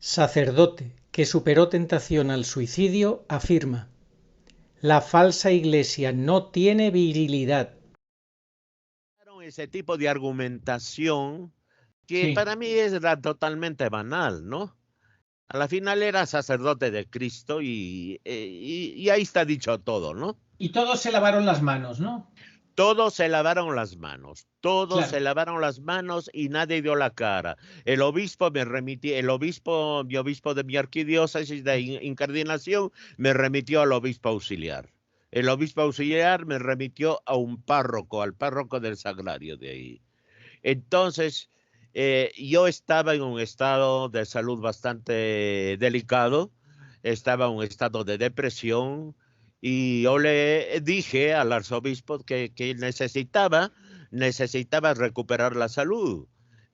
Sacerdote que superó tentación al suicidio afirma: la falsa iglesia no tiene virilidad. Ese tipo de argumentación que Sí. para mí era totalmente banal, ¿no? A la final era sacerdote de Cristo y ahí está dicho todo, ¿no? Y todos se lavaron las manos, ¿no? Todos se lavaron las manos, todos Claro. se lavaron las manos y nadie dio la cara. El obispo me remitió, mi obispo de mi arquidiócesis de incardinación me remitió al obispo auxiliar. El obispo auxiliar me remitió a un párroco, al párroco del sagrario de ahí. Entonces, yo estaba en un estado de salud bastante delicado, estaba en un estado de depresión y yo le dije al arzobispo que necesitaba recuperar la salud.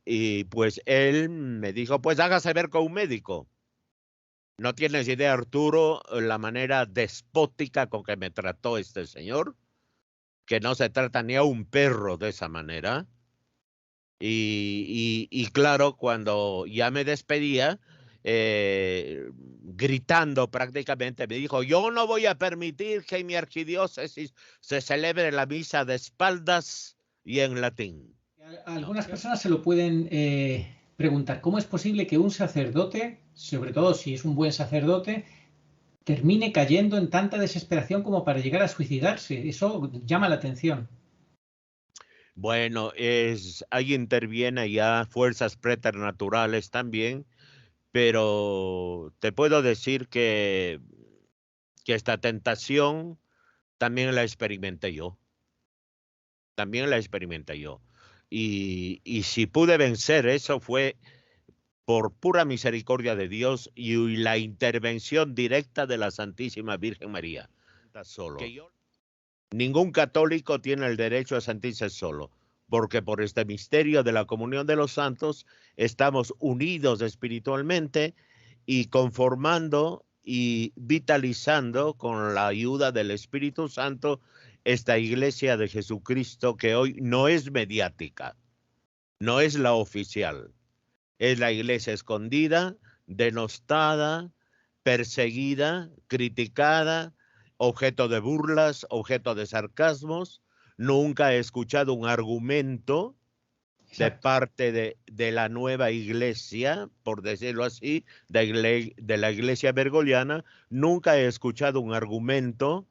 Y pues él me dijo, pues hágase ver con un médico. No tienes idea, Arturo, la manera despótica con que me trató este señor, que no se trata ni a un perro de esa manera. Y claro, cuando ya me despedía, gritando prácticamente, me dijo, yo no voy a permitir que en mi arquidiócesis se celebre la misa de espaldas y en latín. No. Algunas personas se lo pueden preguntar: ¿cómo es posible que un sacerdote, sobre todo si es un buen sacerdote, termine cayendo en tanta desesperación como para llegar a suicidarse? Eso llama la atención. Bueno, ahí interviene ya fuerzas preternaturales también, pero te puedo decir que esta tentación también la experimenté yo. También la experimenté yo. Y si pude vencer eso fue por pura misericordia de Dios y la intervención directa de la Santísima Virgen María. Solo. Ningún católico tiene el derecho a sentirse solo, porque por este misterio de la comunión de los santos estamos unidos espiritualmente y conformando y vitalizando con la ayuda del Espíritu Santo esta iglesia de Jesucristo que hoy no es mediática, no es la oficial, es la iglesia escondida, denostada, perseguida, criticada, objeto de burlas, objeto de sarcasmos. Nunca he escuchado un argumento de Exacto. parte de la nueva iglesia, por decirlo así, de la iglesia bergogliana. Nunca he escuchado un argumento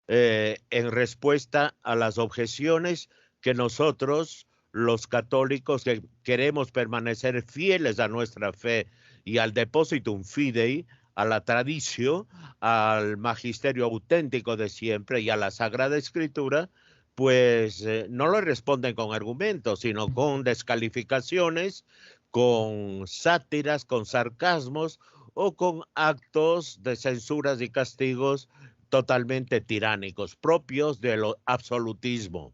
en respuesta a las objeciones que nosotros, los católicos que queremos permanecer fieles a nuestra fe y al depositum fidei, a la tradición, al magisterio auténtico de siempre y a la Sagrada Escritura, pues no lo responden con argumentos, sino con descalificaciones, con sátiras, con sarcasmos o con actos de censuras y castigos totalmente tiránicos, propios del absolutismo.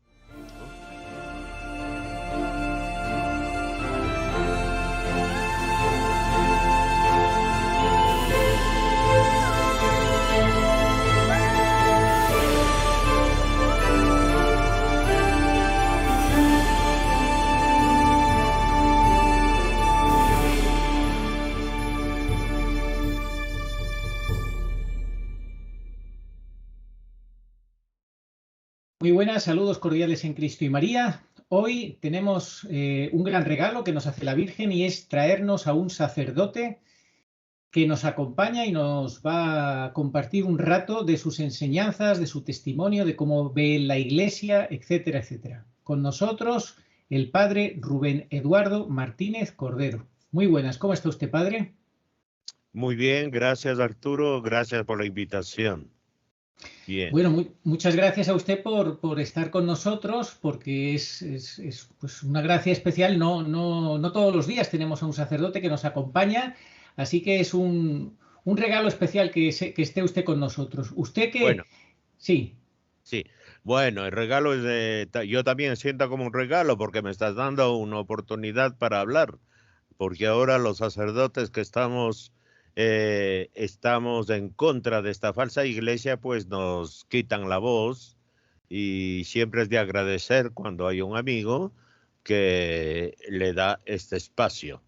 Muy buenas, saludos cordiales en Cristo y María. Hoy tenemos un gran regalo que nos hace la Virgen, y es traernos a un sacerdote que nos acompaña y nos va a compartir un rato de sus enseñanzas, de su testimonio, de cómo ve la Iglesia, etcétera, etcétera. Con nosotros el padre Rubén Eduardo Martínez Cordero. Muy buenas, ¿cómo está usted, padre? Muy bien, gracias Arturo, gracias por la invitación. Bien. Bueno, muchas gracias a usted por estar con nosotros, porque es pues una gracia especial. No todos los días tenemos a un sacerdote que nos acompaña, así que es un regalo especial que esté usted con nosotros. Usted que... Bueno, Sí, sí. Bueno, el regalo es yo también siento como un regalo porque me estás dando una oportunidad para hablar, porque ahora los sacerdotes que estamos en contra de esta falsa iglesia, pues nos quitan la voz y siempre es de agradecer cuando hay un amigo que le da este espacio.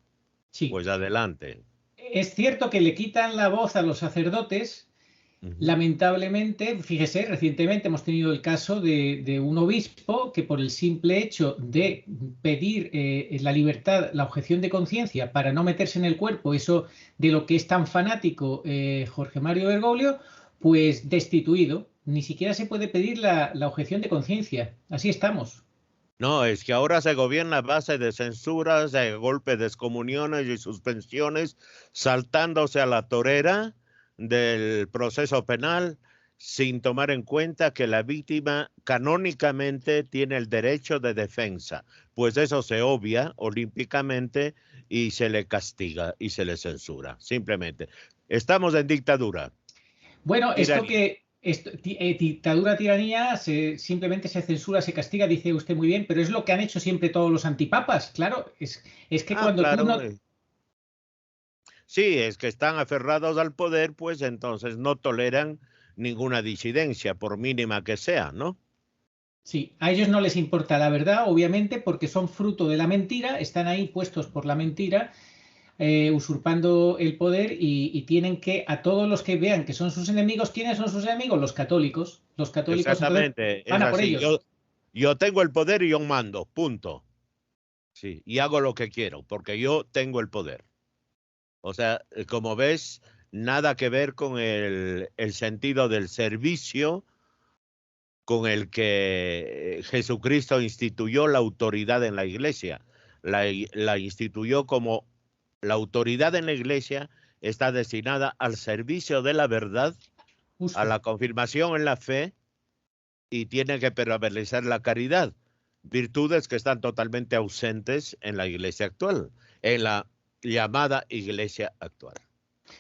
sí. Pues adelante. Es cierto que le quitan la voz a los sacerdotes. Ujú. Lamentablemente, fíjese, recientemente hemos tenido el caso de un obispo que por el simple hecho de pedir la libertad, la objeción de conciencia para no meterse en el cuerpo, eso de lo que es tan fanático Jorge Mario Bergoglio, pues destituido. Ni siquiera se puede pedir la objeción de conciencia. Así estamos. No, es que ahora se gobierna a base de censuras, de golpes de excomuniones y suspensiones, saltándose a la torera del proceso penal sin tomar en cuenta que la víctima canónicamente tiene el derecho de defensa, pues eso se obvia olímpicamente y se le castiga y se le censura, simplemente. Estamos en dictadura, Bueno, esto tiranía. que dictadura, tiranía, simplemente se censura, se castiga, dice usted muy bien, pero es lo que han hecho siempre todos los antipapas. Claro, es que Ah, cuando tú claro. no, Sí, es que están aferrados al poder, pues entonces no toleran ninguna disidencia, por mínima que sea, ¿no? sí, a ellos no les importa la verdad, obviamente, porque son fruto de la mentira, están ahí puestos por la mentira, usurpando el poder y tienen que, a todos los que vean que son sus enemigos, ¿quiénes son sus enemigos? Los católicos, entonces Exactamente, van es a por así. ellos. Yo tengo el poder y yo mando, punto. Sí, y hago lo que quiero, porque yo tengo el poder. O sea, como ves, nada que ver con el sentido del servicio con el que Jesucristo instituyó la autoridad en la iglesia. La instituyó como la autoridad en la iglesia está destinada al servicio de la verdad, a Justo. la confirmación en la fe y tiene que prevalecer la caridad, virtudes que están totalmente ausentes en la iglesia actual, en la llamada iglesia actual.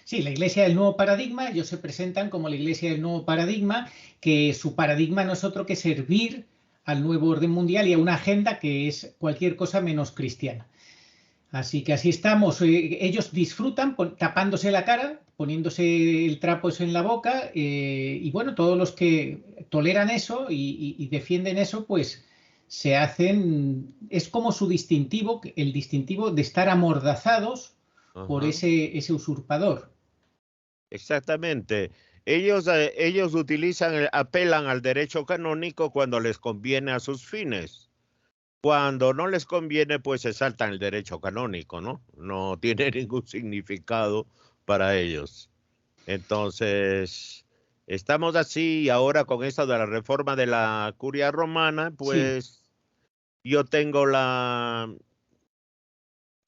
Sí, la iglesia del nuevo paradigma, ellos se presentan como la iglesia del nuevo paradigma, que su paradigma no es otro que servir al nuevo orden mundial y a una agenda que es cualquier cosa menos cristiana. Así que así estamos. Ellos disfrutan tapándose la cara, poniéndose el trapo eso en la boca, y bueno, todos los que toleran eso y defienden eso, pues se hacen, es como su distintivo, el distintivo de estar amordazados por Ajá. ese usurpador. Exactamente. Ellos utilizan, apelan al derecho canónico cuando les conviene a sus fines. Cuando no les conviene, pues se saltan el derecho canónico, ¿no? No tiene ningún significado para ellos. Entonces, estamos así y ahora con esto de la reforma de la curia romana, Sí, pues yo tengo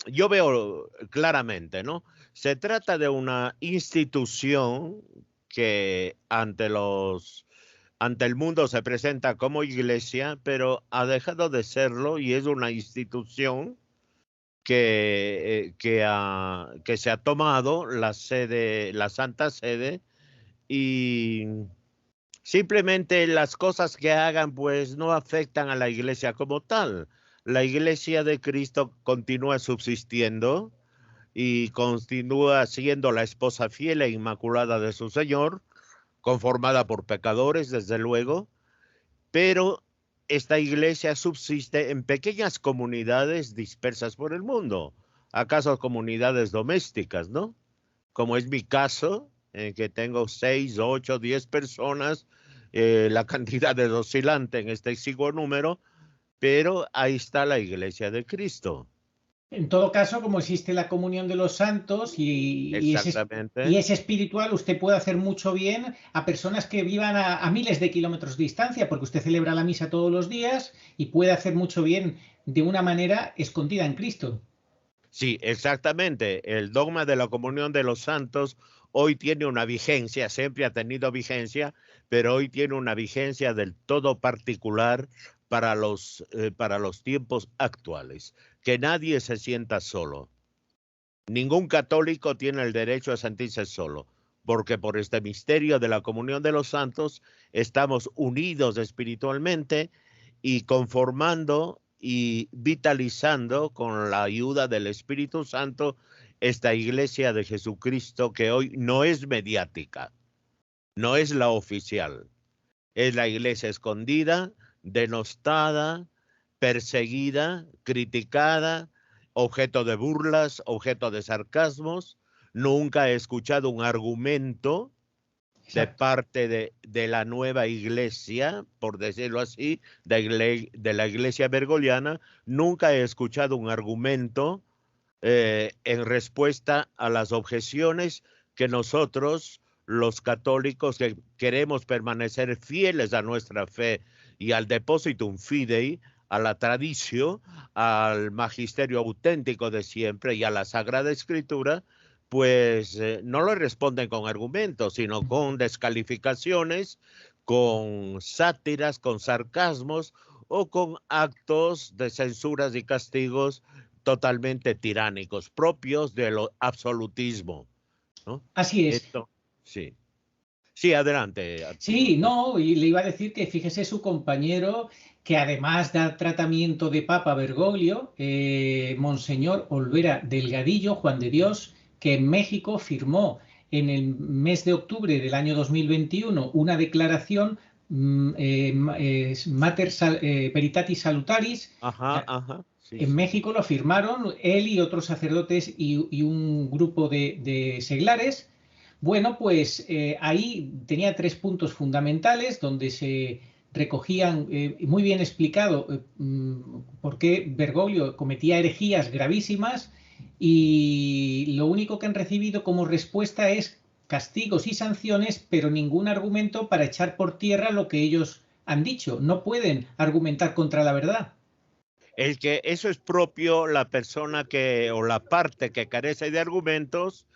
yo veo claramente, ¿no? Se trata de una institución que ante el mundo se presenta como iglesia, pero ha dejado de serlo y es una institución que se ha tomado la sede, la Santa Sede, y simplemente las cosas que hagan pues no afectan a la iglesia como tal. La iglesia de Cristo continúa subsistiendo y continúa siendo la esposa fiel e inmaculada de su Señor, conformada por pecadores, desde luego, pero esta iglesia subsiste en pequeñas comunidades dispersas por el mundo, acaso comunidades domésticas, ¿no? Como es mi caso, en que tengo 6, 8, 10 personas, la cantidad es oscilante en este exiguo número, pero ahí está la iglesia de Cristo. en todo caso, como existe la comunión de los santos y Exactamente. es espiritual, usted puede hacer mucho bien a personas que vivan a miles de kilómetros de distancia, porque usted celebra la misa todos los días y puede hacer mucho bien de una manera escondida en Cristo. Sí, exactamente. El dogma de la comunión de los santos hoy tiene una vigencia, siempre ha tenido vigencia, pero hoy tiene una vigencia del todo particular para los tiempos actuales. Que nadie se sienta solo. Ningún católico tiene el derecho a sentirse solo, porque por este misterio de la comunión de los santos estamos unidos espiritualmente y conformando y vitalizando con la ayuda del Espíritu Santo esta iglesia de Jesucristo que hoy no es mediática, no es la oficial, es la iglesia escondida, denostada, perseguida, criticada, objeto de burlas, objeto de sarcasmos, nunca he escuchado un argumento de Exacto. parte de la nueva iglesia, por decirlo así, de la iglesia bergogliana, nunca he escuchado un argumento en respuesta a las objeciones que nosotros, los católicos, que queremos permanecer fieles a nuestra fe y al depositum fidei, a la tradición, al magisterio auténtico de siempre y a la Sagrada Escritura, pues no lo responden con argumentos, sino con descalificaciones, con sátiras, con sarcasmos o con actos de censuras y castigos totalmente tiránicos, propios del absolutismo, ¿no? Así es. Esto, sí. Sí, adelante, Arturo. Sí, no, y le iba a decir que fíjese su compañero, que además da tratamiento de Papa Bergoglio, Monseñor Olvera Delgadillo, Juan de Dios, que en México firmó en el mes de octubre del año 2021 una declaración Mater Veritatis Salutaris. Ajá, ajá. Sí, En sí, sí. México lo firmaron él y otros sacerdotes y un grupo de seglares. Bueno, pues ahí tenía 3 puntos fundamentales donde se recogían, muy bien explicado, por qué Bergoglio cometía herejías gravísimas, y lo único que han recibido como respuesta es castigos y sanciones, pero ningún argumento para echar por tierra lo que ellos han dicho. No pueden argumentar contra la verdad. El que eso es propio la persona que, o la parte que carece de argumentos,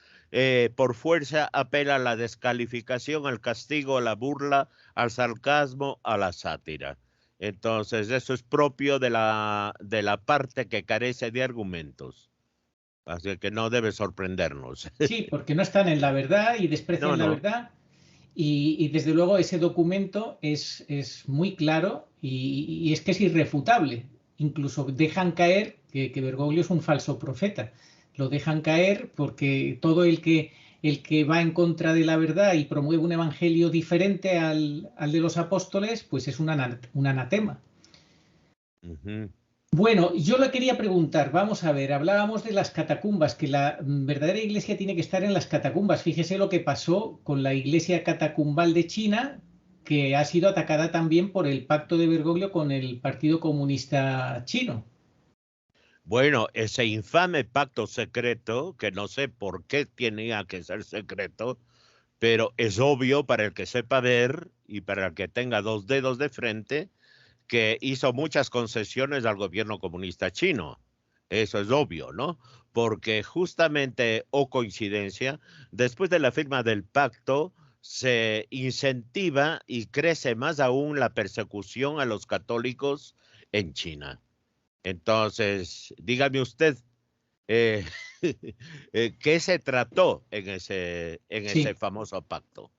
por fuerza apela a la descalificación, al castigo, a la burla, al sarcasmo, a la sátira. Entonces, eso es propio de la parte que carece de argumentos. Así que no debe sorprendernos. Sí, porque no están en la verdad y No, desprecian la no. verdad. Y desde luego ese documento es muy claro y es que es irrefutable. Incluso dejan caer que Bergoglio es un falso profeta. Lo dejan caer porque todo el que va en contra de la verdad y promueve un evangelio diferente al de los apóstoles, pues es un anatema. Ujú. Bueno, yo le quería preguntar, vamos a ver, hablábamos de las catacumbas, que la verdadera iglesia tiene que estar en las catacumbas. Fíjese lo que pasó con la iglesia catacumbal de China, que ha sido atacada también por el pacto de Bergoglio con el Partido Comunista Chino. Bueno, ese infame pacto secreto, que no sé por qué tenía que ser secreto, pero es obvio para el que sepa ver y para el que tenga dos dedos de frente, que hizo muchas concesiones al gobierno comunista chino. Eso es obvio, ¿no? Porque justamente, o coincidencia, después de la firma del pacto, se incentiva y crece más aún la persecución a los católicos en China. Entonces, dígame usted, eh, ¿qué se trató en ese Sí. famoso pacto?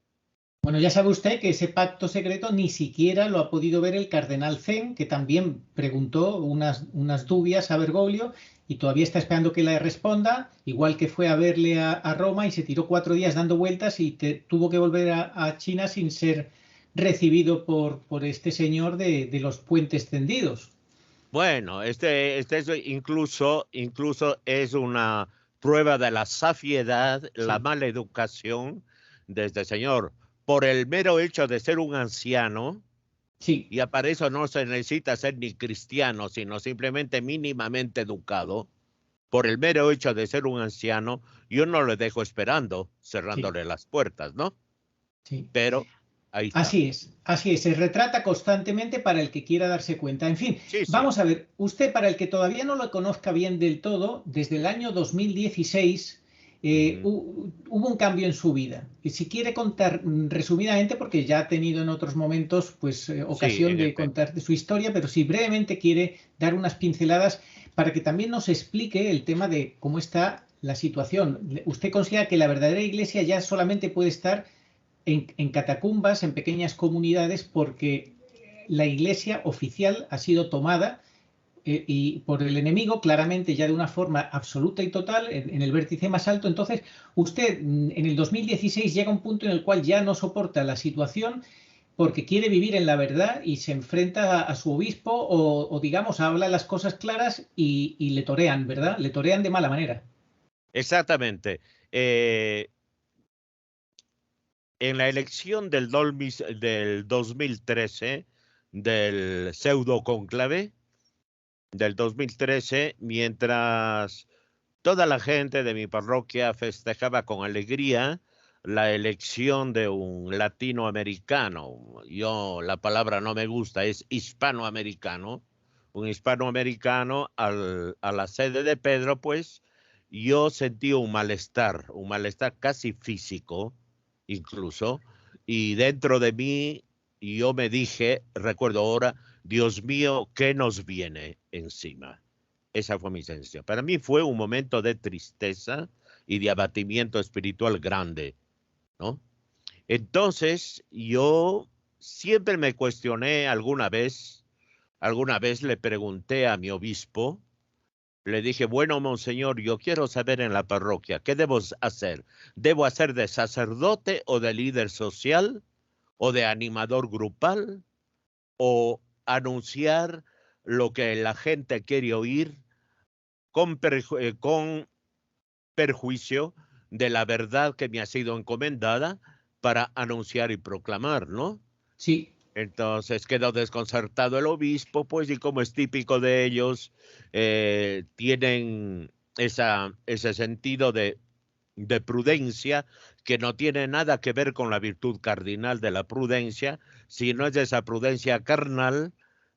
Bueno, ya sabe usted que ese pacto secreto ni siquiera lo ha podido ver el cardenal Zen, que también preguntó unas dubias a Bergoglio y todavía está esperando que le responda, igual que fue a verle a Roma y se tiró 4 días dando vueltas y tuvo que volver a China sin ser recibido por este señor de los puentes tendidos. Bueno, incluso es una prueba de la safiedad, la Sí, mala educación de este señor. Por el mero hecho de ser un anciano, sí, y para eso no se necesita ser ni cristiano, sino simplemente mínimamente educado, por el mero hecho de ser un anciano, yo no le dejo esperando, sí, cerrándole las puertas, ¿no? sí. Pero ahí está. Así es, se retrata constantemente para el que quiera darse cuenta. En fin, Sí, sí. vamos a ver, usted para el que todavía no lo conozca bien del todo, desde el año 2016 Ujú. hubo un cambio en su vida. Y si quiere contar resumidamente, porque ya ha tenido en otros momentos pues Sí, ocasión en de efecto. contar de su historia, pero si brevemente quiere dar unas pinceladas para que también nos explique el tema de cómo está la situación. ¿Usted considera que la verdadera iglesia ya solamente puede estar en catacumbas, en pequeñas comunidades, porque la iglesia oficial ha sido tomada y por el enemigo, claramente ya de una forma absoluta y total, en el vértice más alto? Entonces, usted en el 2016 llega a un punto en el cual ya no soporta la situación porque quiere vivir en la verdad y se enfrenta a su obispo o, digamos, habla las cosas claras y le torean, ¿verdad? Le torean de mala manera. Exactamente. Eh, en la elección del 2013, del pseudo cónclave del 2013, mientras toda la gente de mi parroquia festejaba con alegría la elección de un latinoamericano. La palabra no me gusta, es hispanoamericano. Un hispanoamericano a la sede de Pedro, pues yo sentí un malestar casi físico, incluso, y dentro de mí yo me dije, recuerdo ahora, Dios mío, ¿qué nos viene encima? Esa fue mi sensación. Para mí fue un momento de tristeza y de abatimiento espiritual grande, ¿no? Entonces, yo siempre me cuestioné alguna vez le pregunté a mi obispo, le dije, bueno, monseñor, yo quiero saber en la parroquia, ¿qué debo hacer? ¿Debo hacer de sacerdote o de líder social o de animador grupal o anunciar lo que la gente quiere oír con perjuicio de la verdad que me ha sido encomendada para anunciar y proclamar, ¿no? Sí. Entonces quedó desconcertado el obispo, pues, y como es típico de ellos, tienen ese sentido de prudencia que no tiene nada que ver con la virtud cardinal de la prudencia, sino es esa prudencia carnal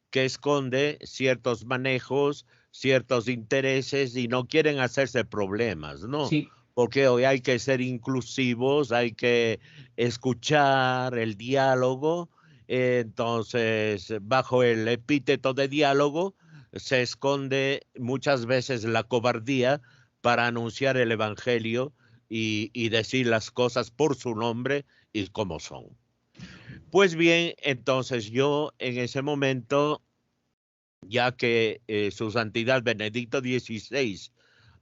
que esconde ciertos manejos, ciertos intereses y no quieren hacerse problemas, ¿no? Sí. Porque hoy hay que ser inclusivos, hay que escuchar el diálogo. Entonces, bajo el epíteto de diálogo se esconde muchas veces la cobardía para anunciar el evangelio y decir las cosas por su nombre y como son. Pues bien, entonces yo en ese momento, ya que su santidad Benedicto XVI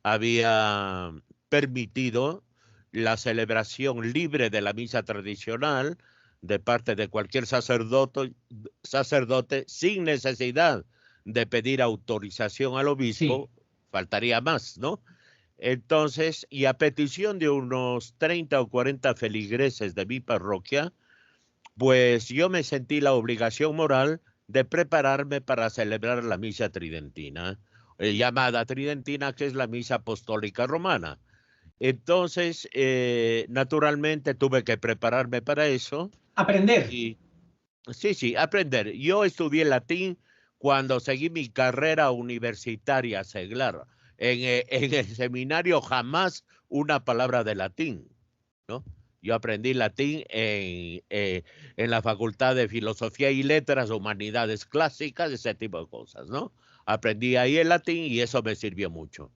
había permitido la celebración libre de la misa tradicional de parte de cualquier sacerdote sin necesidad de pedir autorización al Sí. obispo, faltaría más, ¿no? Entonces, y a petición de unos 30 o 40 feligreses de mi parroquia, pues yo me sentí la obligación moral de prepararme para celebrar la misa tridentina, llamada tridentina, que es la misa apostólica romana. Entonces, naturalmente tuve que prepararme para eso Aprender. y sí, aprender. Yo estudié latín cuando seguí mi carrera universitaria seglar. En el seminario jamás una palabra de latín, ¿no? Yo aprendí latín en la Facultad de Filosofía y Letras, Humanidades Clásicas, ese tipo de cosas, ¿no? Aprendí ahí el latín y eso me sirvió mucho.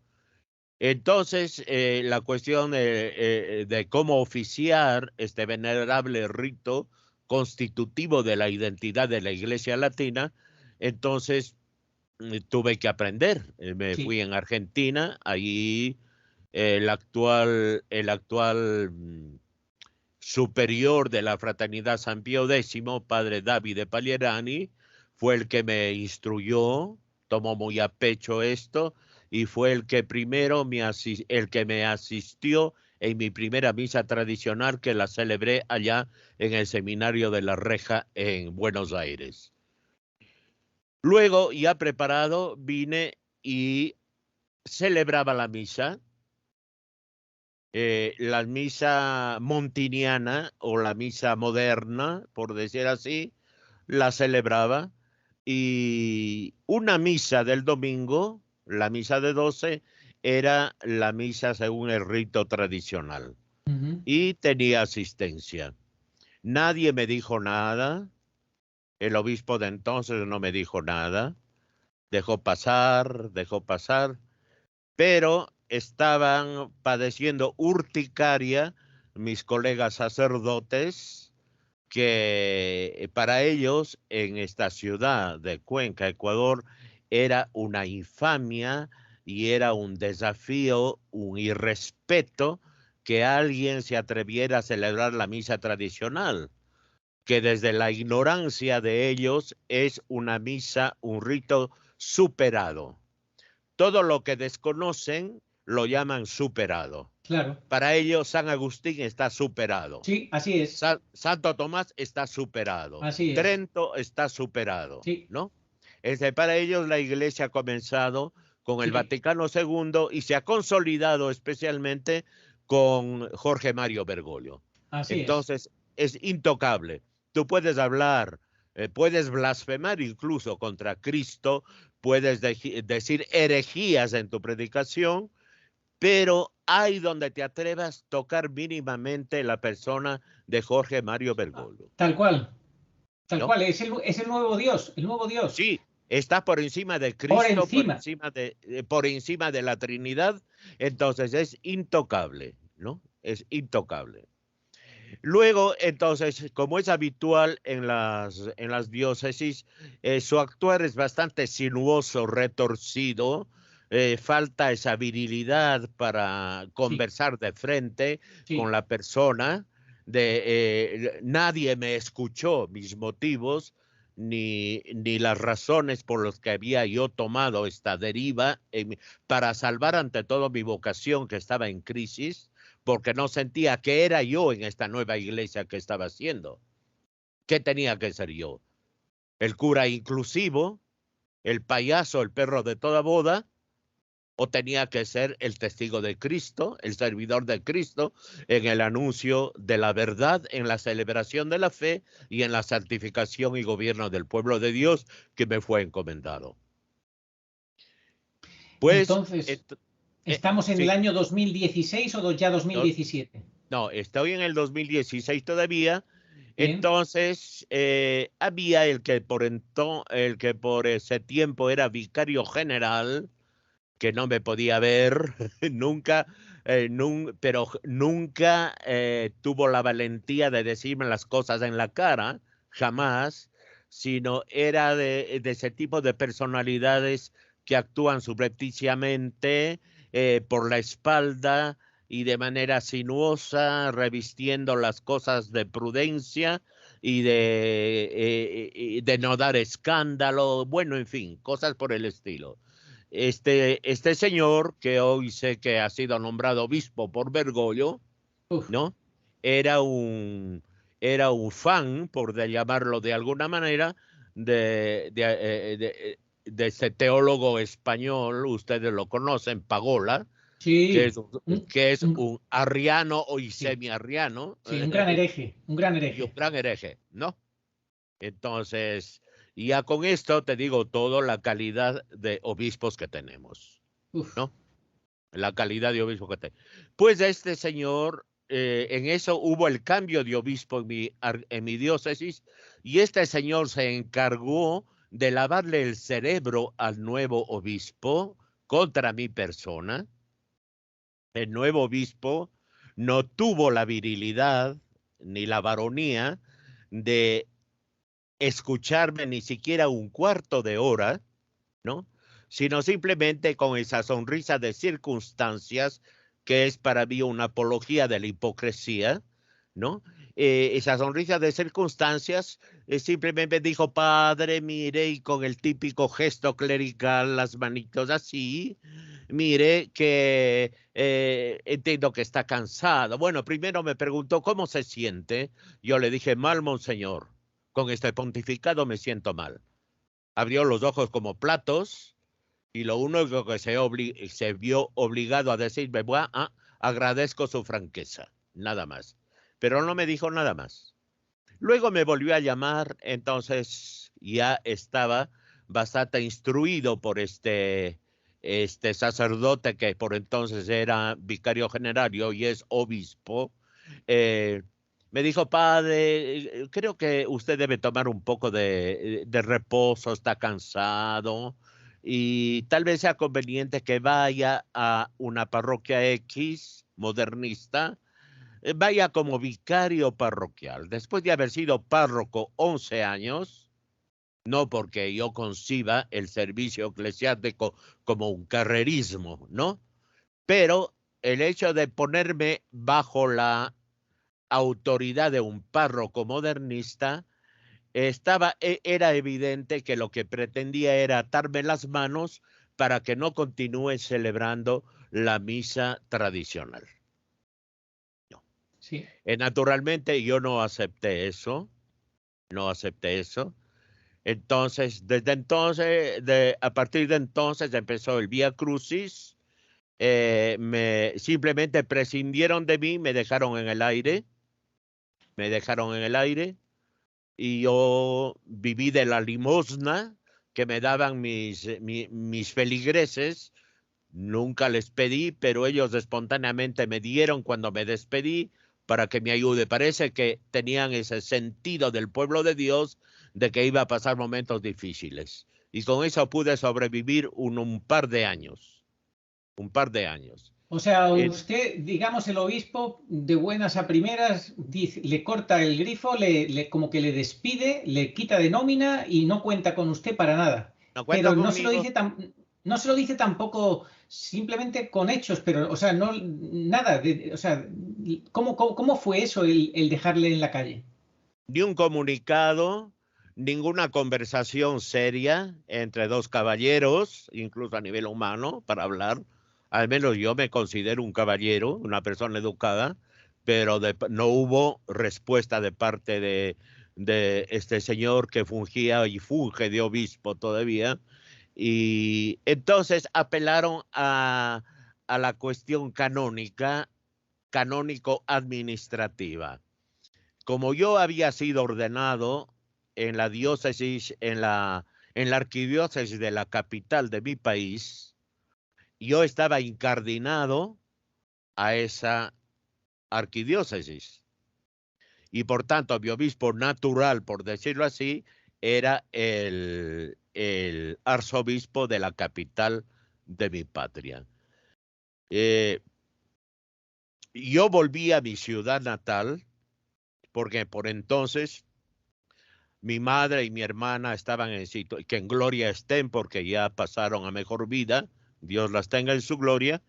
Entonces, la cuestión de cómo oficiar este venerable rito constitutivo de la identidad de la Iglesia Latina, entonces tuve que aprender. Me Sí. fui en Argentina, ahí el actual superior de la Fraternidad San Pío X, padre Davide Paglierani, fue el que me instruyó, tomó muy a pecho esto y fue el que primero el que me asistió en mi primera misa tradicional que la celebré allá en el Seminario de la Reja en Buenos Aires. Luego, ya preparado, vine y celebraba la misa montiniana o la misa moderna, por decir así, la celebraba y una misa del domingo, la misa de 12, era la misa según el rito tradicional y tenía asistencia. Nadie me dijo nada, el obispo de entonces no me dijo nada, dejó pasar, pero estaban padeciendo urticaria mis colegas sacerdotes, que para ellos en esta ciudad de Cuenca, Ecuador, era una infamia y era un desafío, un irrespeto que alguien se atreviera a celebrar la misa tradicional, que desde la ignorancia de ellos es una misa, un rito superado. Todo lo que desconocen lo llaman superado. Claro. Para ellos San Agustín está superado. Sí, así es. Santo Tomás está superado. Así es. Trento está superado. Sí. ¿No? Para ellos la Iglesia ha comenzado con el Vaticano II y se ha consolidado especialmente con Jorge Mario Bergoglio. Así Entonces, es intocable. Tú puedes hablar, puedes blasfemar incluso contra Cristo, puedes decir herejías en tu predicación, pero hay donde te atrevas a tocar mínimamente la persona de Jorge Mario Bergoglio. Tal cual. Tal ¿no? cual. Es el nuevo Dios. El nuevo Dios. Sí, está por encima de Cristo, por encima de la Trinidad. Entonces es intocable, ¿no? Es intocable. Luego, entonces, como es habitual en las diócesis, su actuar es bastante sinuoso, retorcido, falta esa virilidad para conversar de frente con la persona, nadie me escuchó mis motivos, ni las razones por las que había yo tomado esta deriva para salvar ante todo mi vocación que estaba en crisis, porque no sentía que era yo en esta nueva iglesia que estaba haciendo. ¿Qué tenía que ser yo? ¿El cura inclusivo? ¿El payaso, el perro de toda boda? ¿O tenía que ser el testigo de Cristo, el servidor de Cristo, en el anuncio de la verdad, en la celebración de la fe y en la santificación y gobierno del pueblo de Dios que me fue encomendado? Pues, entonces, ¿estamos en el año 2016 o ya 2017? No, estoy en el 2016 todavía. Bien. Entonces, había el que por ese tiempo era vicario general, que no me podía ver nunca, pero nunca tuvo la valentía de decirme las cosas en la cara, jamás, sino era de ese tipo de personalidades que actúan subrepticiamente por la espalda y de manera sinuosa, revistiendo las cosas de prudencia y de no dar escándalo, bueno, en fin, cosas por el estilo. Este señor, que hoy sé que ha sido nombrado obispo por Bergoglio, ¿no? Era un fan, por llamarlo de alguna manera, de ese teólogo español, ustedes lo conocen, Pagola, sí. que es un arriano o semi-arriano. Sí, un gran hereje, un gran hereje. Y un gran hereje, ¿no? Entonces, ya con esto te digo todo la calidad de obispos que tenemos, ¿no? La calidad de obispos que tenemos. Pues este señor, en eso hubo el cambio de obispo en mi diócesis, y este señor se encargó de lavarle el cerebro al nuevo obispo contra mi persona. El nuevo obispo no tuvo la virilidad ni la varonía de escucharme ni siquiera un cuarto de hora, ¿no? Sino simplemente con esa sonrisa de circunstancias que es para mí una apología de la hipocresía, ¿no? Esa sonrisa de circunstancias simplemente dijo, padre, mire, y con el típico gesto clerical, las manitos así, mire que entiendo que está cansado. Bueno, primero me preguntó cómo se siente. Yo le dije, mal, monseñor. Con este pontificado me siento mal. Abrió los ojos como platos y lo único que se vio obligado a decirme, agradezco su franqueza, nada más. Pero no me dijo nada más. Luego me volvió a llamar, entonces ya estaba bastante instruido por este sacerdote que por entonces era vicario general y hoy es obispo. Me dijo, padre, creo que usted debe tomar un poco de reposo, está cansado y tal vez sea conveniente que vaya a una parroquia X modernista, vaya como vicario parroquial. Después de haber sido párroco 11 años, no porque yo conciba el servicio eclesiástico como un carrerismo, ¿no? Pero el hecho de ponerme bajo la autoridad de un párroco modernista, era evidente que lo que pretendía era atarme las manos para que no continúe celebrando la misa tradicional. No. Sí. Naturalmente yo no acepté eso, Entonces, desde entonces, a partir de entonces empezó el Vía Crucis. Simplemente prescindieron de mí, me dejaron en el aire, y yo viví de la limosna que me daban mis feligreses. Nunca les pedí, pero ellos espontáneamente me dieron cuando me despedí para que me ayude. Parece que tenían ese sentido del pueblo de Dios de que iba a pasar momentos difíciles. Y con eso pude sobrevivir un par de años. O sea, Eh, usted, digamos, el obispo, de buenas a primeras, le corta el grifo, como que le despide, le quita de nómina y no cuenta con usted para nada. no cuenta Pero conmigo. no se lo dice tampoco simplemente con hechos, pero, o sea, no, nada. O sea, ¿cómo fue eso, el dejarle en la calle? Ni un comunicado, ninguna conversación seria entre dos caballeros, incluso a nivel humano, para hablar. Al menos yo me considero un caballero, una persona educada, pero no hubo respuesta de parte de este señor que fungía y funge de obispo todavía. Y entonces apelaron a la cuestión canónico-administrativa. Como yo había sido ordenado en la diócesis, en la arquidiócesis de la capital de mi país, yo estaba incardinado a esa arquidiócesis. Y por tanto, mi obispo natural, por decirlo así, era el arzobispo de la capital de mi patria. Yo volví a mi ciudad natal, porque por entonces mi madre y mi hermana estaban en sitio, que en gloria estén porque ya pasaron a mejor vida, Dios las tenga en su gloria.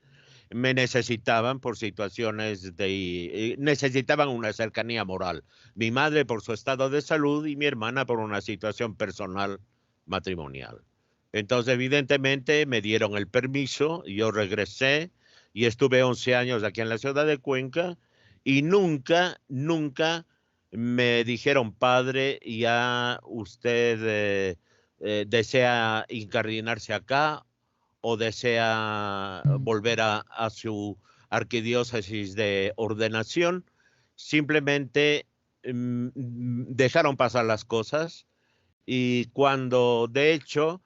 Me necesitaban por situaciones necesitaban una cercanía moral. Mi madre por su estado de salud y mi hermana por una situación personal matrimonial. Entonces, evidentemente, me dieron el permiso, yo regresé y estuve 11 años aquí en la ciudad de Cuenca y nunca me dijeron, padre, ya usted desea incardinarse acá o desea volver a su arquidiócesis de ordenación. Simplemente dejaron pasar las cosas y de hecho,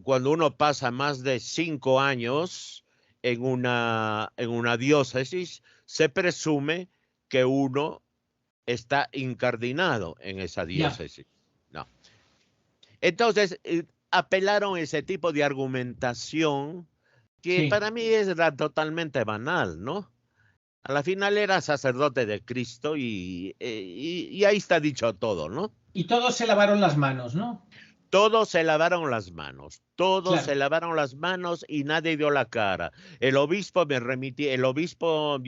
cuando uno pasa más de 5 años en una diócesis, se presume que uno está incardinado en esa Ya. diócesis. No. Entonces, apelaron a ese tipo de argumentación que Sí. para mí era totalmente banal, ¿no? A la final era sacerdote de Cristo y ahí está dicho todo, ¿no? Y todos se lavaron las manos, ¿no? Todos se lavaron Claro. las manos y nadie dio la cara. El obispo mi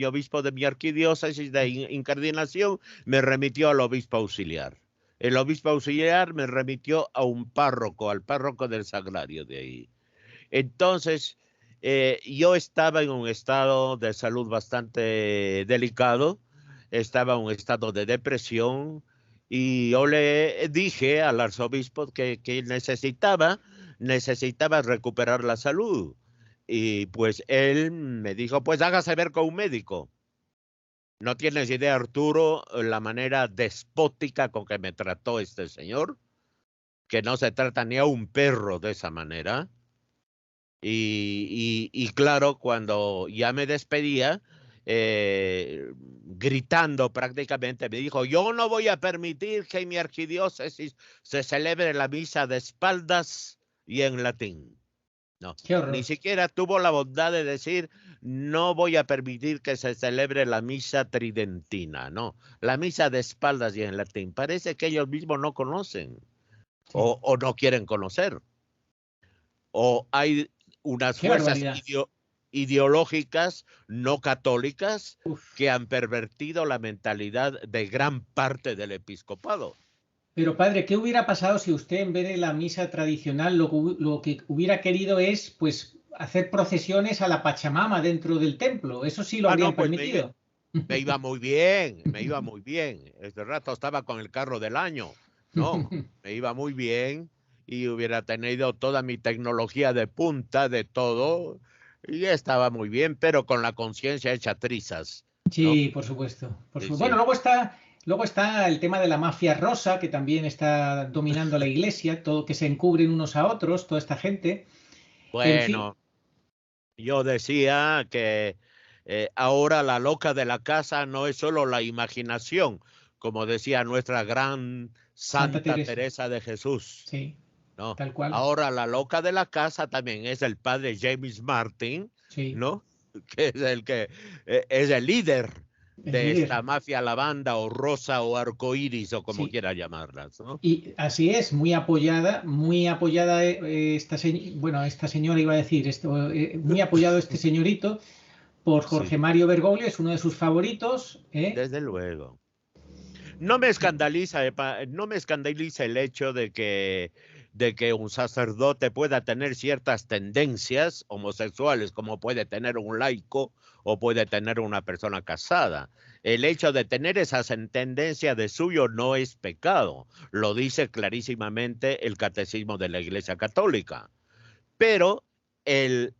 obispo de mi arquidiócesis de incardinación me remitió al obispo auxiliar. El obispo auxiliar me remitió a un párroco, al párroco del sagrario de ahí. Entonces, yo estaba en un estado de salud bastante delicado, estaba en un estado de depresión y yo le dije al arzobispo que necesitaba recuperar la salud. Y pues él me dijo, pues hágase ver con un médico. No tienes idea, Arturo, la manera despótica con que me trató este señor, que no se trata ni a un perro de esa manera. Y claro, cuando ya me despedía, gritando prácticamente, me dijo, yo no voy a permitir que en mi arquidiócesis se celebre la misa de espaldas y en latín. No, Qué ni horror. siquiera tuvo la bondad de decir, no voy a permitir que se celebre la misa tridentina, no, la misa de espaldas y en latín. Parece que ellos mismos no conocen Sí. o no quieren conocer. O hay unas Qué fuerzas barbaridad. ideológicas no católicas Uf. que han pervertido la mentalidad de gran parte del episcopado. Pero padre, ¿qué hubiera pasado si usted en vez de la misa tradicional lo que hubiera querido es, pues, hacer procesiones a la Pachamama dentro del templo. Eso sí lo Ah, habrían no, pues permitido. me iba muy bien, me iba muy bien. Este rato estaba con el carro del año, ¿no? Me iba muy bien y hubiera tenido toda mi tecnología de punta, de todo, y estaba muy bien, pero con la conciencia hecha trizas, ¿no? Sí, por supuesto. Sí, Bueno, sí. luego está el tema de la mafia rosa, que también está dominando la iglesia, todo que se encubren unos a otros, toda esta gente. En fin, Bueno, yo decía que ahora la loca de la casa no es solo la imaginación, como decía nuestra gran Santa Santa Teresa, Teresa de Jesús. sí, ¿No? tal cual, Ahora la loca de la casa también es el padre James Martin, sí, ¿no? Que es el líder el de esta líder, mafia lavanda o rosa o arcoíris o como sí. quiera llamarlas, ¿no? Y así es, muy apoyada bueno, esta señora iba a decir esto, muy apoyado este señorito por Jorge Sí, Mario Bergoglio, es uno de sus favoritos, ¿eh? desde luego. No me escandaliza, no me escandaliza el hecho de que un sacerdote pueda tener ciertas tendencias homosexuales, como puede tener un laico o puede tener una persona casada. El hecho de tener esas tendencias de suyo no es pecado, lo dice clarísimamente el Catecismo de la Iglesia Católica. Pero el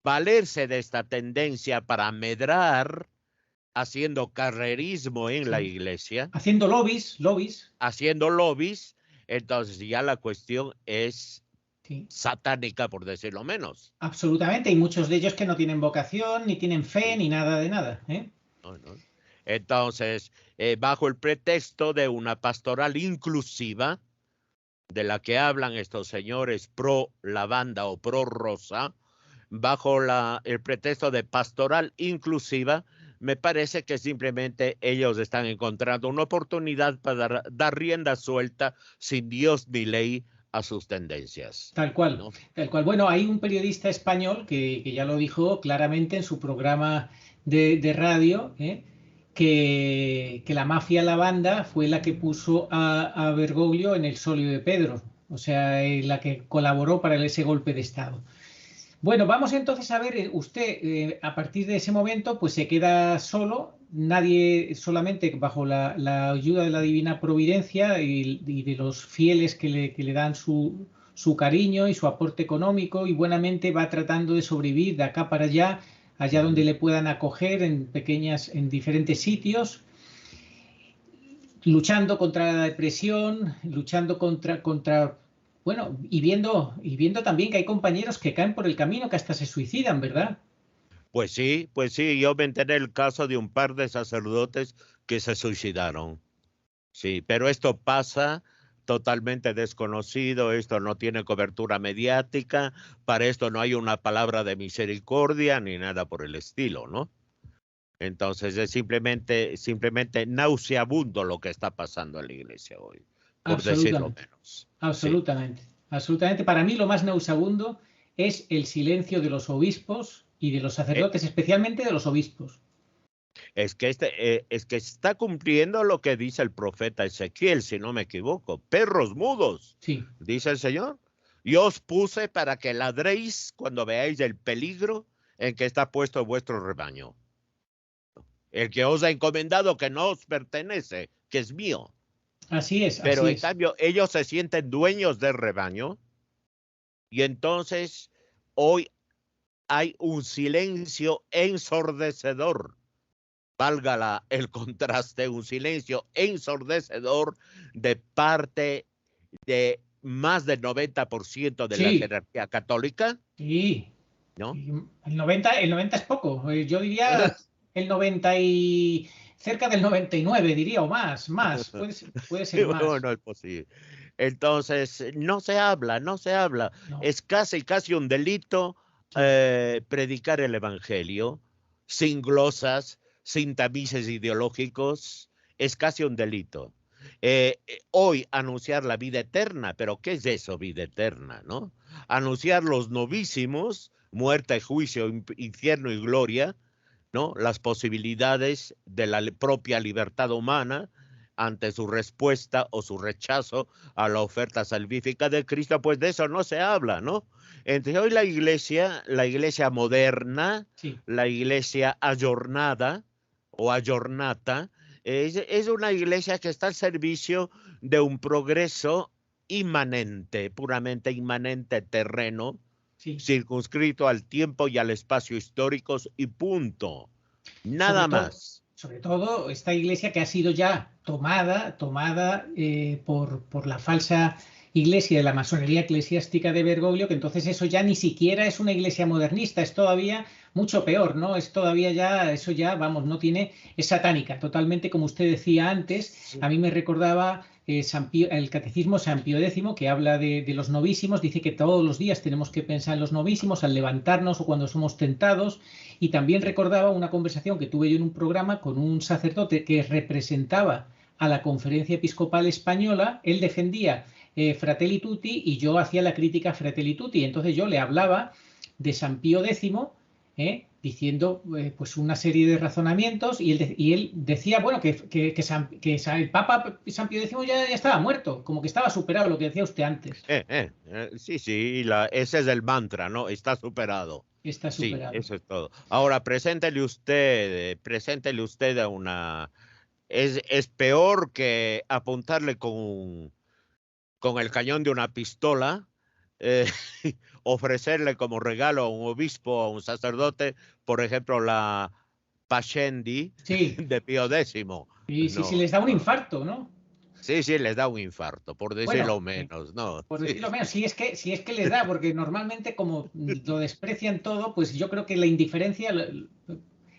valerse de esta tendencia para medrar, haciendo carrerismo en la Sí. iglesia, Haciendo lobbies, haciendo lobbies, entonces ya la cuestión es sí, satánica, por decirlo menos. absolutamente. Hay muchos de ellos que no tienen vocación, ni tienen fe, ¿Sí? ni nada de nada, ¿eh? ¿No? ¿No? Entonces, bajo el pretexto de una pastoral inclusiva, de la que hablan estos señores pro lavanda o pro rosa, bajo el pretexto de pastoral inclusiva, me parece que simplemente ellos están encontrando una oportunidad para dar rienda suelta sin Dios ni ley a sus tendencias, Tal cual, ¿no? tal cual. Bueno, hay un periodista español que ya lo dijo claramente en su programa de radio, ¿eh? Que la mafia lavanda fue la que puso a Bergoglio en el solio de Pedro, o sea, la que colaboró para ese golpe de Estado. Bueno, vamos entonces a ver, usted a partir de ese momento pues se queda solo, nadie solamente bajo la ayuda de la divina providencia y de los fieles que le dan su cariño y su aporte económico y buenamente va tratando de sobrevivir de acá para allá, allá donde Ujú. le puedan acoger en diferentes sitios, luchando contra la depresión, luchando bueno, y viendo también que hay compañeros que caen por el camino, que hasta se suicidan, ¿verdad? Pues sí, yo me enteré el caso de un par de sacerdotes que se suicidaron. Sí, pero esto pasa totalmente desconocido, esto no tiene cobertura mediática, para esto no hay una palabra de misericordia ni nada por el estilo, ¿no? Entonces es simplemente nauseabundo lo que está pasando en la iglesia hoy, por decirlo Absolutamente, menos. Sí. absolutamente, absolutamente. Para mí lo más nauseabundo es el silencio de los obispos y de los Eh, sacerdotes, especialmente de los obispos. es que está cumpliendo lo que dice el profeta Ezequiel, si no me equivoco. Perros mudos, Sí, dice el Señor. Yo os puse para que ladréis cuando veáis el peligro en que está puesto vuestro rebaño. El que os ha encomendado que no os pertenece, que es mío. así es, Pero así en es. cambio ellos se sienten dueños del rebaño y entonces hoy hay un silencio ensordecedor, valga el contraste, un silencio ensordecedor de parte de más del 90% de la Sí, jerarquía católica, sí. ¿no? Y el 90 es poco. Yo diría el 90 y cerca del 99 diría, o más. Puede ser Bueno, más. no es posible. Entonces, no se habla, no se habla. No, Es casi un delito sí, predicar el evangelio sin glosas, sin tamices ideológicos. Es casi un delito. Hoy anunciar la vida eterna, pero ¿qué es eso, vida eterna, no? Anunciar los novísimos, muerte, juicio, infierno y gloria, ¿no? Las posibilidades de la propia libertad humana, ante su respuesta o su rechazo a la oferta salvífica de Cristo, pues de eso no se habla, ¿no? Entonces hoy la iglesia moderna, Sí. la iglesia ayornada o ayornata, es una iglesia que está al servicio de un progreso inmanente, puramente inmanente, terreno, Sí. circunscrito al tiempo y al espacio históricos y punto. Sobre Nada todo, más. sobre todo esta iglesia que ha sido ya tomada por la falsa iglesia de la masonería eclesiástica de Bergoglio, que entonces eso ya ni siquiera es una iglesia modernista, es todavía mucho peor, ¿no? Es todavía ya, eso ya, vamos, no tiene, es satánica, totalmente como usted decía antes. A mí me recordaba el catecismo San Pío X, que habla de los novísimos, dice que todos los días tenemos que pensar en los novísimos al levantarnos o cuando somos tentados. Y también recordaba una conversación que tuve yo en un programa con un sacerdote que representaba a la Conferencia Episcopal Española. Él defendía Fratelli Tutti y yo hacía la crítica a Fratelli Tutti. Entonces yo le hablaba de San Pío X, diciendo pues una serie de razonamientos y él decía, bueno, que el Papa San Pío X ya estaba muerto, como que estaba superado, lo que decía usted antes. Sí, sí, ese es el mantra, ¿no? Está superado. Está Sí, superado. eso es todo. Ahora, preséntele usted a una... Es peor que apuntarle con el cañón de una pistola, eh, ofrecerle como regalo a un obispo, a un sacerdote, por ejemplo, la Pascendi Sí, de Pío X. sí, sí, sí, No, les da un no. infarto, ¿no? Sí, sí, les da un infarto, por decirlo Bueno, menos, ¿no? por Sí, decirlo menos, si es que les da, porque normalmente como lo desprecian todo, pues yo creo que la indiferencia,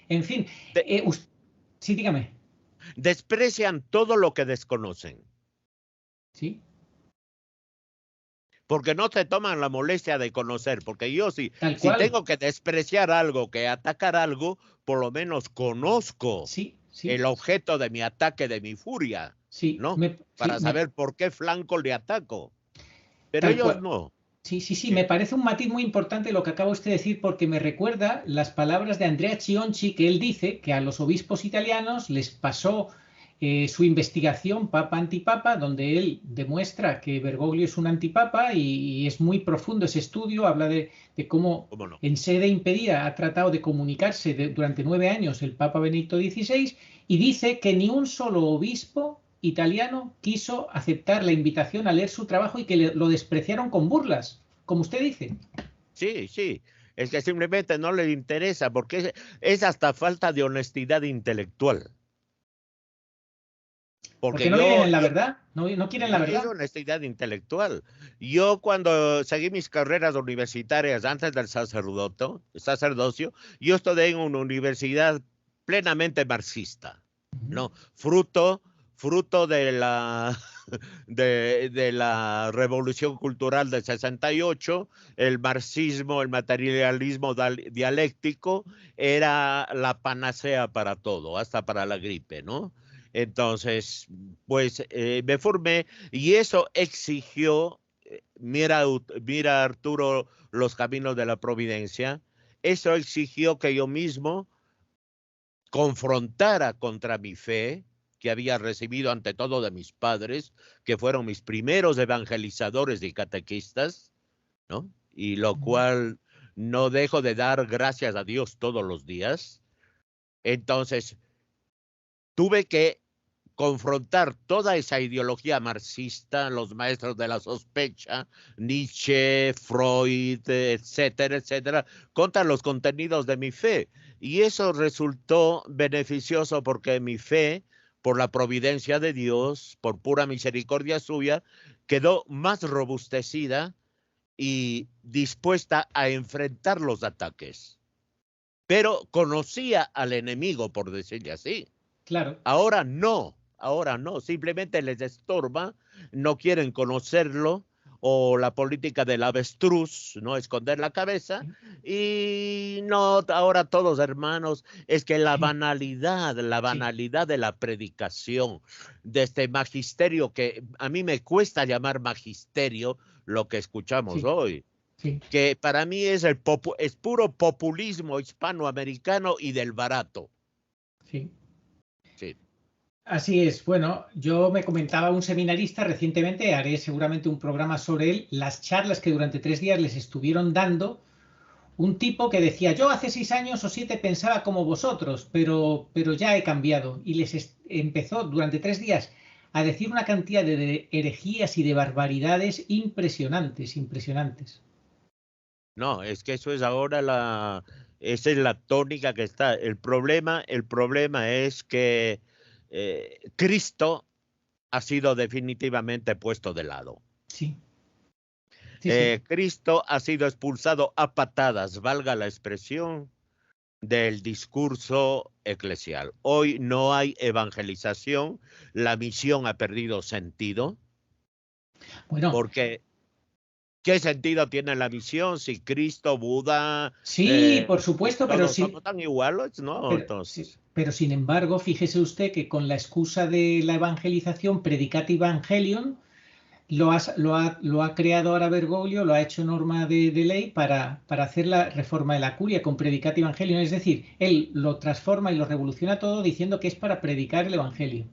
en fin, De- sí, dígame, desprecian todo lo que desconocen, sí, porque no se toman la molestia de conocer, porque yo sí, tal si cual, tengo que despreciar algo, que atacar algo, por lo menos conozco sí, sí, el objeto de mi ataque, de mi furia, sí, ¿no? sí, Para saber por qué flanco le ataco. Pero tal ellos cual. no. Sí, sí, sí, me Sí, parece un matiz muy importante lo que acaba usted de decir porque me recuerda las palabras de Andrea Chionchi que él dice que a los obispos italianos les pasó su investigación papa-antipapa, donde él demuestra que Bergoglio es un antipapa y es muy profundo ese estudio, habla de cómo cómo no. en sede impedida ha tratado de comunicarse durante 9 años el Papa Benedicto XVI y dice que ni un solo obispo italiano quiso aceptar la invitación a leer su trabajo y que lo despreciaron con burlas, como usted dice. Sí, sí. Es que simplemente no les interesa, porque es hasta falta de honestidad intelectual. Porque Porque no viven en la verdad, no quieren la es verdad. honestidad intelectual. Yo cuando seguí mis carreras universitarias antes del sacerdocio, yo estudié en una universidad plenamente marxista, ¿no? Fruto de de la revolución cultural del 68, el marxismo, el materialismo dialéctico era la panacea para todo, hasta para la gripe, ¿no? Entonces, pues me formé y eso exigió, mira Arturo, los caminos de la providencia, eso exigió que yo mismo confrontara contra mi fe que había recibido ante todo de mis padres, que fueron mis primeros evangelizadores y catequistas, ¿no? Y lo cual no dejo de dar gracias a Dios todos los días. Entonces, tuve que confrontar toda esa ideología marxista, los maestros de la sospecha, Nietzsche, Freud, etcétera, etcétera, contra los contenidos de mi fe. Y eso resultó beneficioso porque mi fe, por la providencia de Dios, por pura misericordia suya, quedó más robustecida y dispuesta a enfrentar los ataques. Pero conocía al enemigo, por decirle así. Claro. Ahora no, simplemente les estorba, no quieren conocerlo, o la política del avestruz, no esconder la cabeza, Sí, y no, ahora todos hermanos, es que sí, la sí, banalidad de la predicación, de este magisterio que a mí me cuesta llamar magisterio lo que escuchamos sí, hoy, sí, que para mí es puro populismo hispanoamericano y del barato. sí. Sí. Así es. Bueno, yo me comentaba un seminarista recientemente, haré seguramente un programa sobre él, las charlas que durante 3 días les estuvieron dando un tipo que decía, yo hace 6 años o 7 pensaba como vosotros, pero ya he cambiado. Y empezó durante 3 días a decir una cantidad de herejías y de barbaridades impresionantes, impresionantes. No, es que eso es ahora esa es la tónica que está. El problema es que Cristo ha sido definitivamente puesto de lado. Sí, sí, sí. Cristo ha sido expulsado a patadas, valga la expresión, del discurso eclesial. Hoy no hay evangelización, la misión ha perdido sentido, Bueno, porque ¿qué sentido tiene la misión si Cristo, Buda, sí, por supuesto, pero todos sí, somos tan iguales? No, sí, entonces, pero sin embargo, fíjese usted que con la excusa de la evangelización, Predicate Evangelion, lo ha creado ahora Bergoglio, lo ha hecho norma de ley para hacer la reforma de la curia con Predicate Evangelion. Es decir, él lo transforma y lo revoluciona todo diciendo que es para predicar el Evangelio.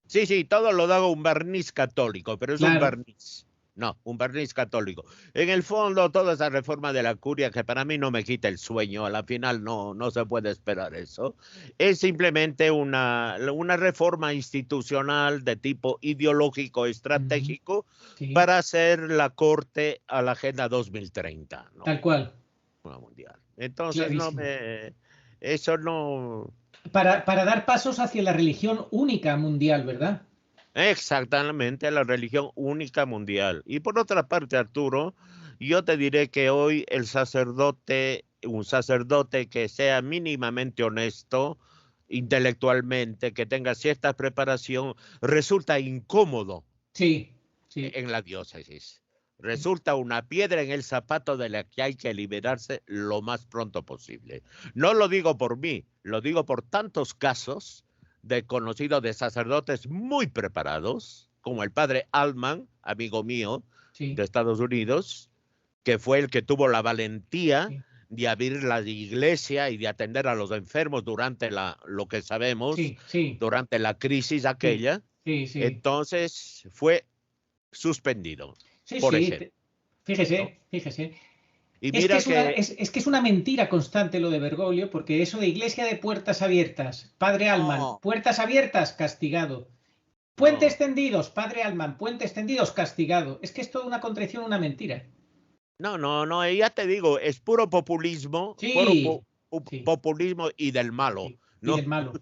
sí, sí, todo lo da un barniz católico, pero es un Claro, barniz. No, un barniz católico. En el fondo, toda esa reforma de la curia, que para mí no me quita el sueño, a la final no se puede esperar eso, es simplemente una reforma institucional de tipo ideológico, ujú, estratégico, sí, para hacer la corte a la Agenda 2030, tal ¿no? cual, Una mundial. Entonces, clarísimo. eso no. Para dar pasos hacia la religión única mundial, ¿verdad? Exactamente, la religión única mundial. Y por otra parte, Arturo, yo te diré que hoy un sacerdote que sea mínimamente honesto intelectualmente, que tenga cierta preparación, resulta incómodo Sí, sí, en la diócesis. sí. Resulta una piedra en el zapato de la que hay que liberarse lo más pronto posible. No lo digo por mí, lo digo por tantos casos de conocidos de sacerdotes muy preparados, como el padre Altman, amigo mío de Sí, Estados Unidos, que fue el que tuvo la valentía sí, de abrir la iglesia y de atender a los enfermos durante lo que sabemos, sí, sí, durante la crisis sí, aquella. sí, sí, Entonces fue suspendido, sí, por sí. ejemplo, ¿no? Fíjese, fíjese. Y Es que mira es una, que, es que es una mentira constante lo de Bergoglio, porque eso de iglesia de puertas abiertas, padre Alman, no, puertas abiertas, castigado. Puentes no, tendidos, padre Alman, puentes tendidos, castigado. Es que es toda una contradicción, una mentira. no, ya te digo, es puro populismo, Sí, sí, populismo y del malo, sí. Y del ¿no? malo.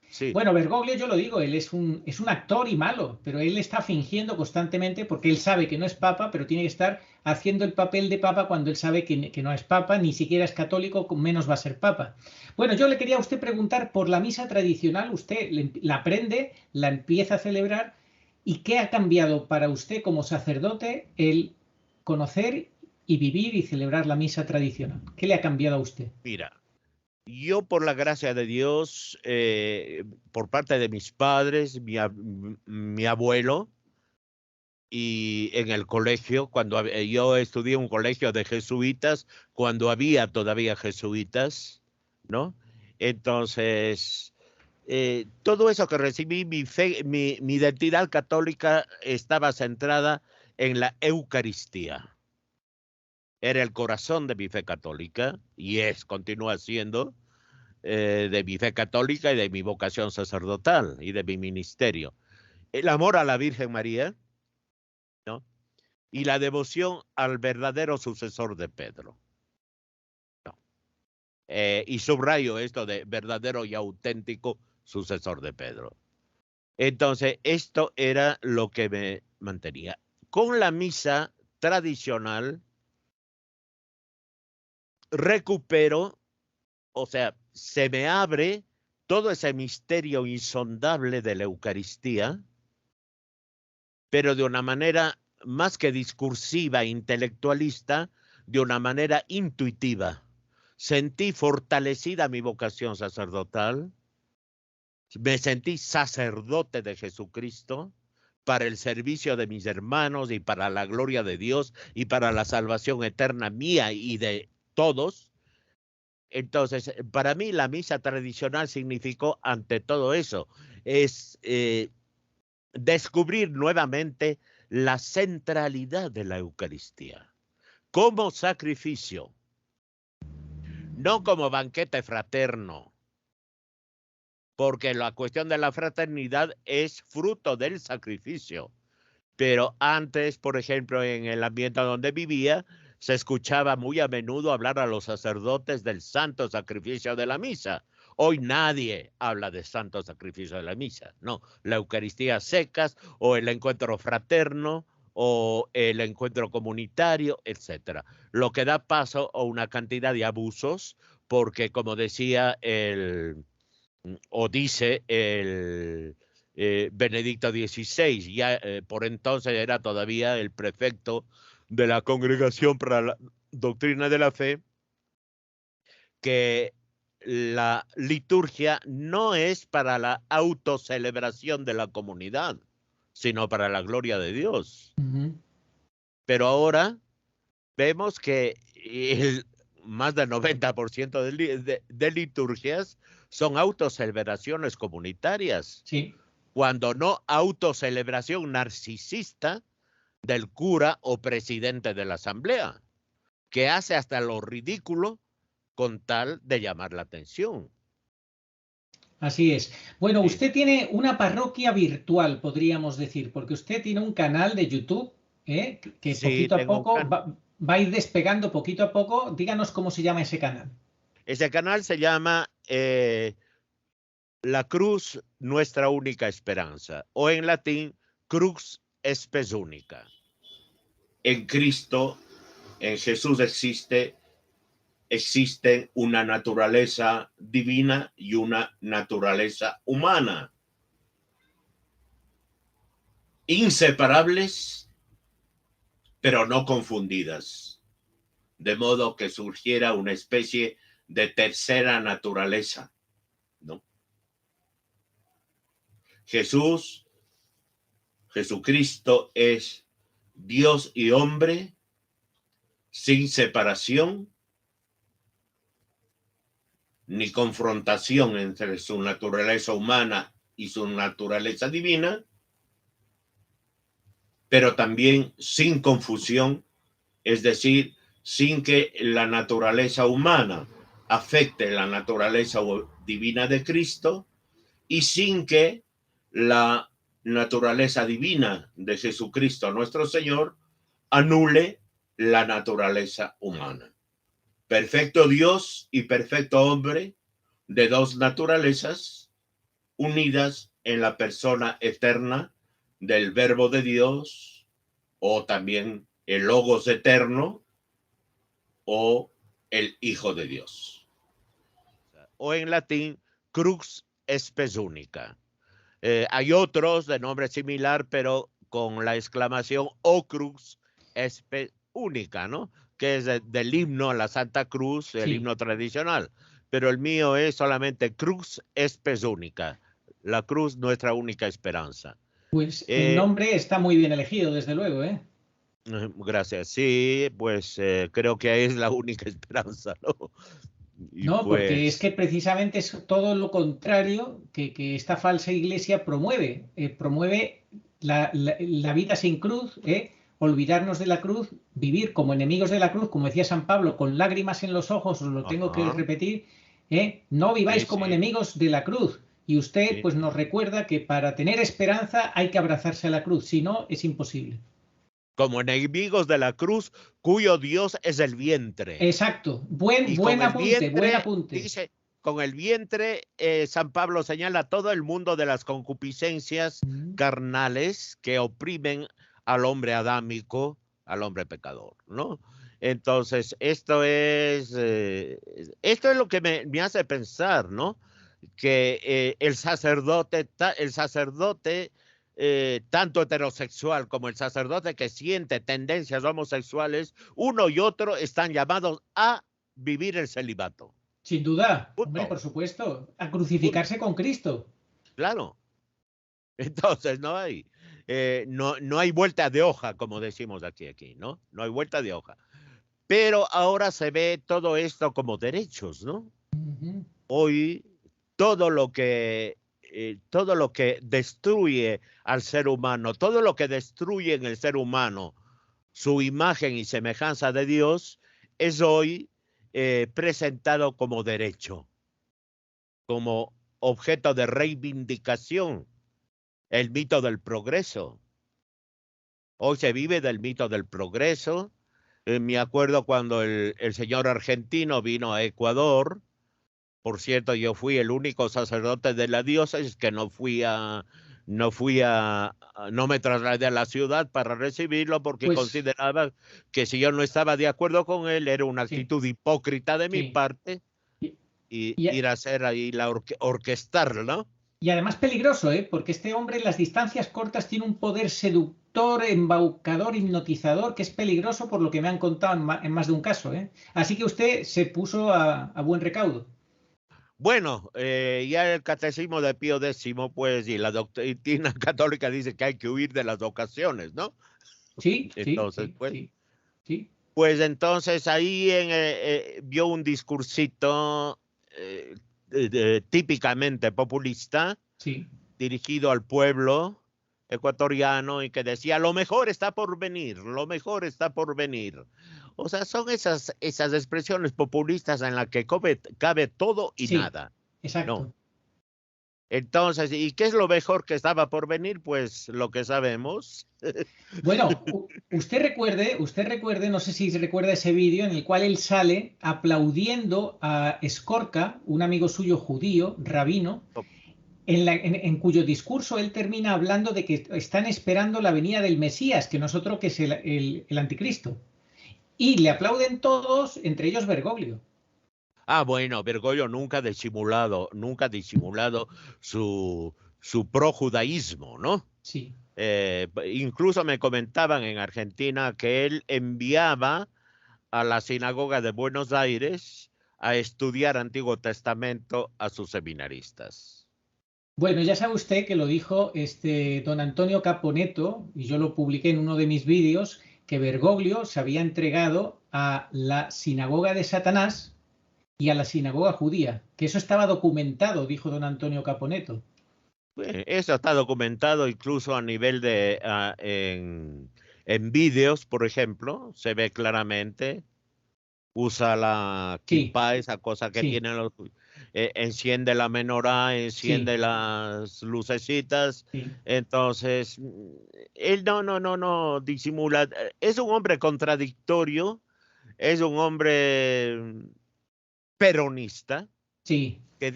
Sí, Bueno, Bergoglio, yo lo digo, él es un actor y malo, pero él está fingiendo constantemente porque él sabe que no es papa, pero tiene que estar haciendo el papel de papa cuando él sabe que no es papa, ni siquiera es católico, menos va a ser papa. Bueno, yo le quería a usted preguntar por la misa tradicional, usted la aprende, la empieza a celebrar, ¿y qué ha cambiado para usted como sacerdote el conocer y vivir y celebrar la misa tradicional? ¿Qué le ha cambiado a usted? mira, yo por la gracia de Dios, por parte de mis padres, mi abuelo, y en el colegio, yo estudié en un colegio de jesuitas, cuando había todavía jesuitas, ¿no? Entonces, todo eso que recibí, mi fe, mi identidad católica estaba centrada en la Eucaristía. Era el corazón de mi fe católica y continúa siendo de mi fe católica y de mi vocación sacerdotal y de mi ministerio. El amor a la Virgen María, ¿no? Y la devoción al verdadero sucesor de Pedro, ¿no? Y subrayo esto de verdadero y auténtico sucesor de Pedro. Entonces, esto era lo que me mantenía. Con la misa tradicional, recupero, o sea, se me abre todo ese misterio insondable de la Eucaristía, pero de una manera más que discursiva, intelectualista, de una manera intuitiva. Sentí fortalecida mi vocación sacerdotal, me sentí sacerdote de Jesucristo para el servicio de mis hermanos y para la gloria de Dios y para la salvación eterna mía y de todos. Entonces, para mí la misa tradicional significó, ante todo eso, es descubrir nuevamente la centralidad de la Eucaristía como sacrificio, no como banquete fraterno, porque la cuestión de la fraternidad es fruto del sacrificio. Pero antes, por ejemplo, en el ambiente donde vivía, se escuchaba muy a menudo hablar a los sacerdotes del santo sacrificio de la misa. Hoy nadie habla de santo sacrificio de la misa, no. La Eucaristía secas o el encuentro fraterno o el encuentro comunitario, etcétera. Lo que da paso a una cantidad de abusos, porque como decía o dice el Benedicto XVI, ya por entonces era todavía el prefecto de la Congregación para la Doctrina de la Fe, que la liturgia no es para la autocelebración de la comunidad, sino para la gloria de Dios. Pero ahora vemos que más del 90% de liturgias son autocelebraciones comunitarias. Sí. Cuando no autocelebración narcisista del cura o presidente de la asamblea, que hace hasta lo ridículo con tal de llamar la atención. Así es. Bueno, Sí. usted tiene una parroquia virtual, podríamos decir, porque usted tiene un canal de YouTube, que Sí, poquito a tengo un poco va a ir despegando poquito a poco. Díganos cómo se llama ese canal. Ese canal se llama La Cruz, Nuestra Única Esperanza, o en latín, Crux Spes Unica. En Cristo, en Jesús existe una naturaleza divina y una naturaleza humana, inseparables, pero no confundidas, de modo que surgiera una especie de tercera naturaleza, ¿no? Jesucristo es Dios y hombre sin separación ni confrontación entre su naturaleza humana y su naturaleza divina, pero también sin confusión, es decir, sin que la naturaleza humana afecte la naturaleza divina de Cristo y sin que la naturaleza divina de Jesucristo nuestro Señor anule la naturaleza humana. Perfecto Dios y perfecto hombre de dos naturalezas unidas en la persona eterna del Verbo de Dios, o también el Logos eterno, o el Hijo de Dios. O en latín, Crux Spes Unica. Hay otros de nombre similar, pero con la exclamación O Crux Spes Unica, ¿no? Que es del himno a la Santa Cruz, el himno tradicional. Pero el mío es solamente Crux Spes Unica. La cruz, nuestra única esperanza. Pues el nombre está muy bien elegido, desde luego, ¿eh? Gracias. Sí, pues creo que es la única esperanza, ¿no? Y No, porque es pues que precisamente es todo lo contrario que esta falsa iglesia promueve. Promueve la vida sin cruz, olvidarnos de la cruz, vivir como enemigos de la cruz, como decía San Pablo, con lágrimas en los ojos, os lo tengo que repetir, no viváis sí, como sí, enemigos de la cruz. Y usted sí. pues nos recuerda que para tener esperanza hay que abrazarse a la cruz, si no es imposible. Como enemigos de la cruz, cuyo Dios es el vientre. Exacto, Y buen con el apunte, buen vientre, apunte. dice, con el vientre, San Pablo señala todo el mundo de las concupiscencias carnales que oprimen al hombre adámico, al hombre pecador, ¿no? Entonces, esto es lo que me hace pensar, ¿no? Que el sacerdote tanto heterosexual como el sacerdote que siente tendencias homosexuales, uno y otro están llamados a vivir el celibato. Sin duda, hombre, Punto. por supuesto, a crucificarse Punto. con Cristo. Claro. Entonces no hay vuelta de hoja, como decimos aquí, ¿no? No hay vuelta de hoja. Pero ahora se ve todo esto como derechos, ¿no? Ujú. Hoy todo lo que destruye al ser humano, todo lo que destruye en el ser humano su imagen y semejanza de Dios, es hoy presentado como derecho, como objeto de reivindicación, el mito del progreso. Hoy se vive del mito del progreso. Me acuerdo cuando el señor argentino vino a Ecuador. Por cierto, yo fui el único sacerdote de la diócesis que no me trasladé a la ciudad para recibirlo porque Pues consideraba que si yo no estaba de acuerdo con él era una sí, actitud hipócrita de mi sí. parte Y, y y- ir a hacer ahí orquestarlo, ¿no? y además peligroso, ¿eh? Porque este hombre en las distancias cortas tiene un poder seductor, embaucador, hipnotizador, que es peligroso por lo que me han contado en más de un caso, ¿eh? Así que usted se puso a buen recaudo. Bueno, ya el catecismo de Pío X, pues, y la doctrina católica dice que hay que huir de las ocasiones, ¿no? Sí, sí, Entonces, sí, pues, sí, sí, entonces ahí vio un discursito típicamente populista sí. dirigido al pueblo ecuatoriano y que decía, lo mejor está por venir, lo mejor está por venir. O sea, son esas expresiones populistas en las que cabe todo y Sí, nada, ¿no? exacto. Entonces, ¿y qué es lo mejor que estaba por venir? Pues lo que sabemos. Bueno, usted recuerde, no sé si recuerda ese vídeo en el cual él sale aplaudiendo a Escorca, un amigo suyo judío, rabino, en cuyo discurso él termina hablando de que están esperando la venida del Mesías, que no es otro que es el anticristo. Y le aplauden todos, entre ellos Bergoglio. Ah, bueno, Bergoglio nunca ha disimulado su projudaísmo, ¿no? Sí. Incluso me comentaban en Argentina que él enviaba a la sinagoga de Buenos Aires a estudiar Antiguo Testamento a sus seminaristas. Bueno, ya sabe usted que lo dijo este don Antonio Caponeto, y yo lo publiqué en uno de mis vídeos, que Bergoglio se había entregado a la sinagoga de Satanás y a la sinagoga judía, que eso estaba documentado, dijo don Antonio Caponeto. Eso está documentado incluso a nivel en vídeos, por ejemplo, se ve claramente. Usa la Sí, kippah, esa cosa que sí, tienen enciende la menorá, sí, enciende las lucecitas. sí, Entonces, él no disimula. Es un hombre contradictorio, es un hombre peronista sí, que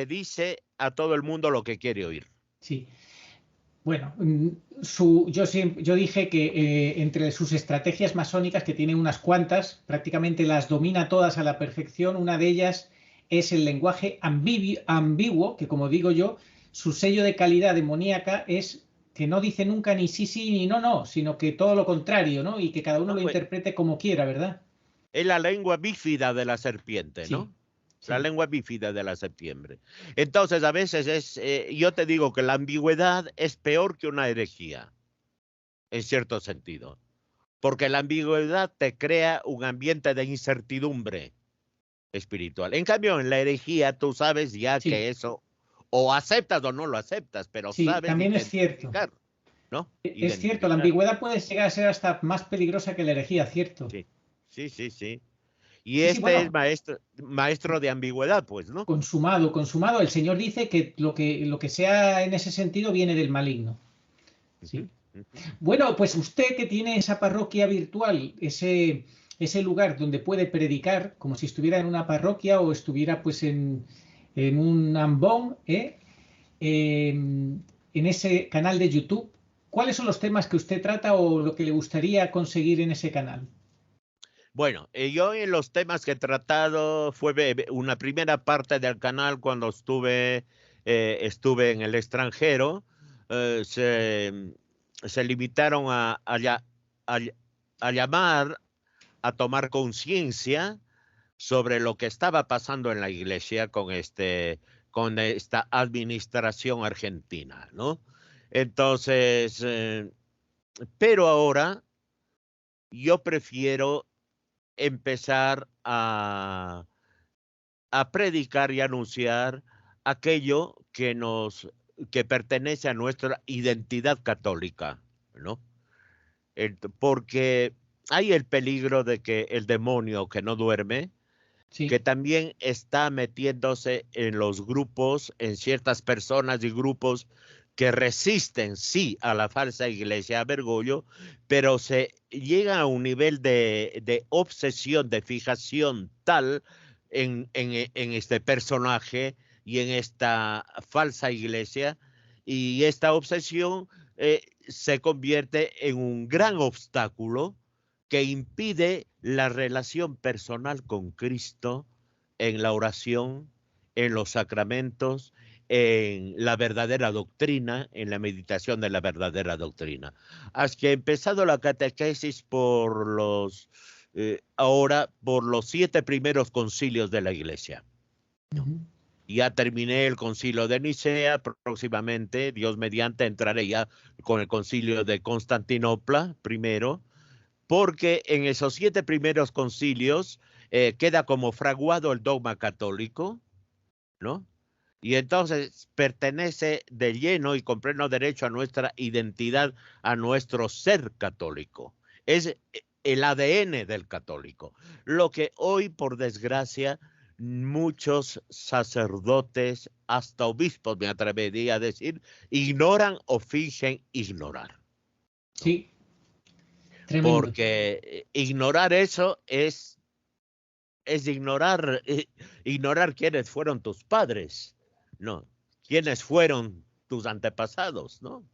dice a todo el mundo lo que quiere oír. sí. Bueno, yo dije que entre sus estrategias masónicas, que tiene unas cuantas, prácticamente las domina todas a la perfección. Una de ellas es el lenguaje ambiguo, que como digo yo, su sello de calidad demoníaca es que no dice nunca ni sí, sí, ni no, no, sino que todo lo contrario, ¿no? Y que cada uno No, lo pues, interprete como quiera, ¿verdad? es la lengua bífida de la serpiente, Sí, ¿no? La sí, lengua bífida de la serpiente. Entonces, a veces yo te digo que la ambigüedad es peor que una herejía, en cierto sentido, porque la ambigüedad te crea un ambiente de incertidumbre espiritual. En cambio, en la herejía tú sabes ya sí, que eso o aceptas o no lo aceptas, pero sí, sabes también es cierto. identificar, ¿no? Es cierto, la Identificar. ambigüedad puede llegar a ser hasta más peligrosa que la herejía, ¿cierto? Sí, sí, sí, sí. Y Sí, sí, este es bueno, maestro de ambigüedad, pues, ¿no? consumado, consumado. El Señor dice que lo que sea en ese sentido viene del maligno. Ujú, Sí. ujú. Bueno, pues usted que tiene esa parroquia virtual, ese lugar donde puede predicar, como si estuviera en una parroquia o estuviera pues en un ambón, en ese canal de YouTube, ¿cuáles son los temas que usted trata o lo que le gustaría conseguir en ese canal? Bueno, yo en los temas que he tratado fue una primera parte del canal cuando estuve en el extranjero. eh, se, se limitaron a ll- a llamar a tomar conciencia sobre lo que estaba pasando en la iglesia con esta administración argentina, ¿no? Entonces, pero ahora yo prefiero empezar a predicar y anunciar aquello que pertenece a nuestra identidad católica, ¿no? Porque hay el peligro de que el demonio que no duerme, que Sí, también está metiéndose en los grupos, en ciertas personas y grupos que resisten, sí, a la falsa iglesia, a Bergoglio, pero se llega a un nivel de obsesión, de fijación tal en este personaje y en esta falsa iglesia, y esta obsesión se convierte en un gran obstáculo que impide la relación personal con Cristo en la oración, en los sacramentos, en la verdadera doctrina, en la meditación de la verdadera doctrina. Has que empezado la catequesis ahora por los 7 primeros concilios de la Iglesia. ujú, Ya terminé el concilio de Nicea, próximamente, Dios mediante, entraré ya con el concilio de Constantinopla primero, porque en esos 7 primeros concilios queda como fraguado el dogma católico, ¿no? Y entonces pertenece de lleno y con pleno derecho a nuestra identidad, a nuestro ser católico. Es el ADN del católico. Lo que hoy, por desgracia, muchos sacerdotes, hasta obispos, me atrevería a decir, ignoran o fingen ignorar, ¿no? sí, tremendo. Porque ignorar eso es ignorar quiénes fueron tus padres, ¿no? Quiénes fueron tus antepasados, ¿no?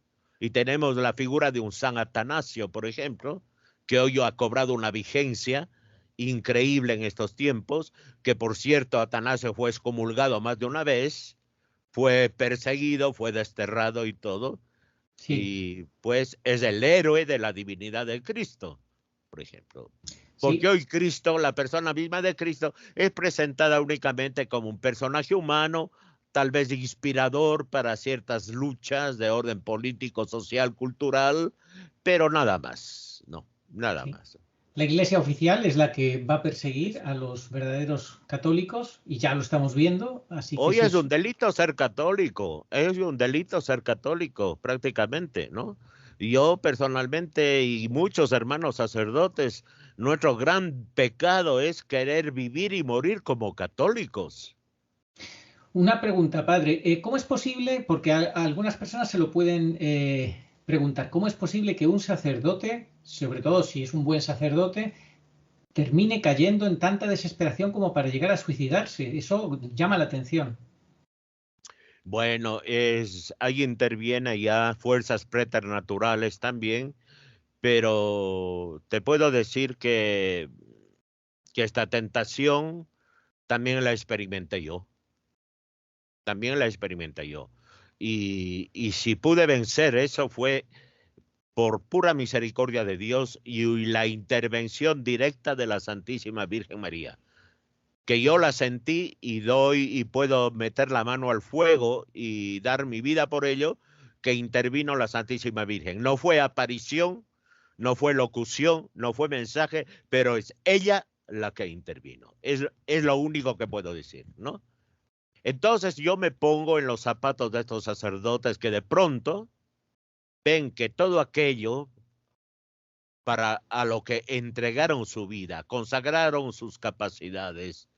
Y tenemos la figura de un San Atanasio, por ejemplo, que hoy ha cobrado una vigencia increíble en estos tiempos, que por cierto Atanasio fue excomulgado más de una vez, fue perseguido, fue desterrado y todo, Sí, y pues es el héroe de la divinidad de Cristo, por ejemplo. Porque sí. hoy Cristo, la persona misma de Cristo, es presentada únicamente como un personaje humano, tal vez inspirador para ciertas luchas de orden político, social, cultural, pero nada más, no, nada Sí. más. La Iglesia oficial es la que va a perseguir a los verdaderos católicos y ya lo estamos viendo, así que Hoy ese es es, un delito ser católico, es un delito ser católico prácticamente, ¿no? Yo personalmente y muchos hermanos sacerdotes, nuestro gran pecado es querer vivir y morir como católicos. una pregunta, padre. ¿Cómo es posible, porque a algunas personas se lo pueden preguntar, cómo es posible que un sacerdote, sobre todo si es un buen sacerdote, termine cayendo en tanta desesperación como para llegar a suicidarse? Eso llama la atención. Bueno, ahí interviene ya fuerzas preternaturales también, pero te puedo decir que esta tentación también la experimenté yo. También la experimenté yo. Y si pude vencer eso fue por pura misericordia de Dios y la intervención directa de la Santísima Virgen María, que yo la sentí y doy y puedo meter la mano al fuego y dar mi vida por ello, que intervino la Santísima Virgen. No fue aparición, no fue locución, no fue mensaje, pero es ella la que intervino. Es lo único que puedo decir, ¿no? Entonces yo me pongo en los zapatos de estos sacerdotes que de pronto ven que todo aquello para a lo que entregaron su vida, consagraron sus capacidades,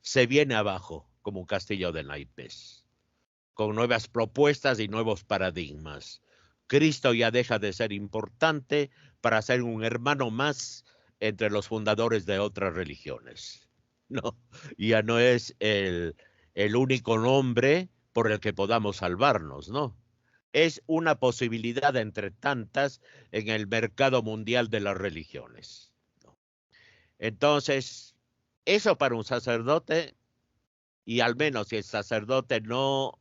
se viene abajo como un castillo de naipes, con nuevas propuestas y nuevos paradigmas. Cristo ya deja de ser importante para ser un hermano más entre los fundadores de otras religiones. No, ya no es el único nombre por el que podamos salvarnos, ¿no? Es una posibilidad entre tantas en el mercado mundial de las religiones, ¿no? Entonces, eso para un sacerdote, y al menos si el sacerdote no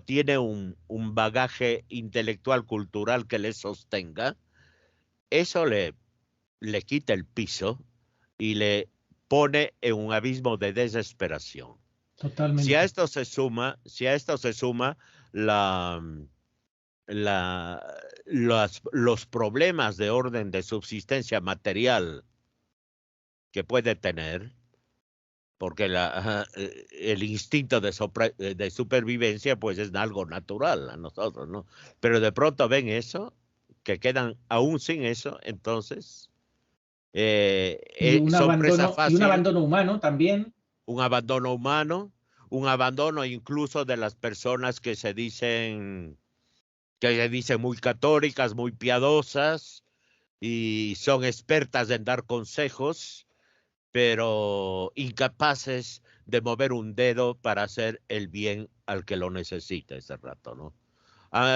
tiene un bagaje intelectual, cultural que le sostenga, eso le quita el piso y le pone en un abismo de desesperación. Si a Totalmente. esto se suma, si a esto se suma la, los problemas de orden de subsistencia material que puede tener, porque el instinto de supervivencia pues es algo natural a nosotros, ¿no? Pero de pronto ven eso, que quedan aún sin eso, entonces son presa y un fácil, abandono humano también. un abandono humano, un abandono incluso de las personas que se dicen muy católicas, muy piadosas y son expertas en dar consejos, pero incapaces de mover un dedo para hacer el bien al que lo necesita ese rato, ¿no?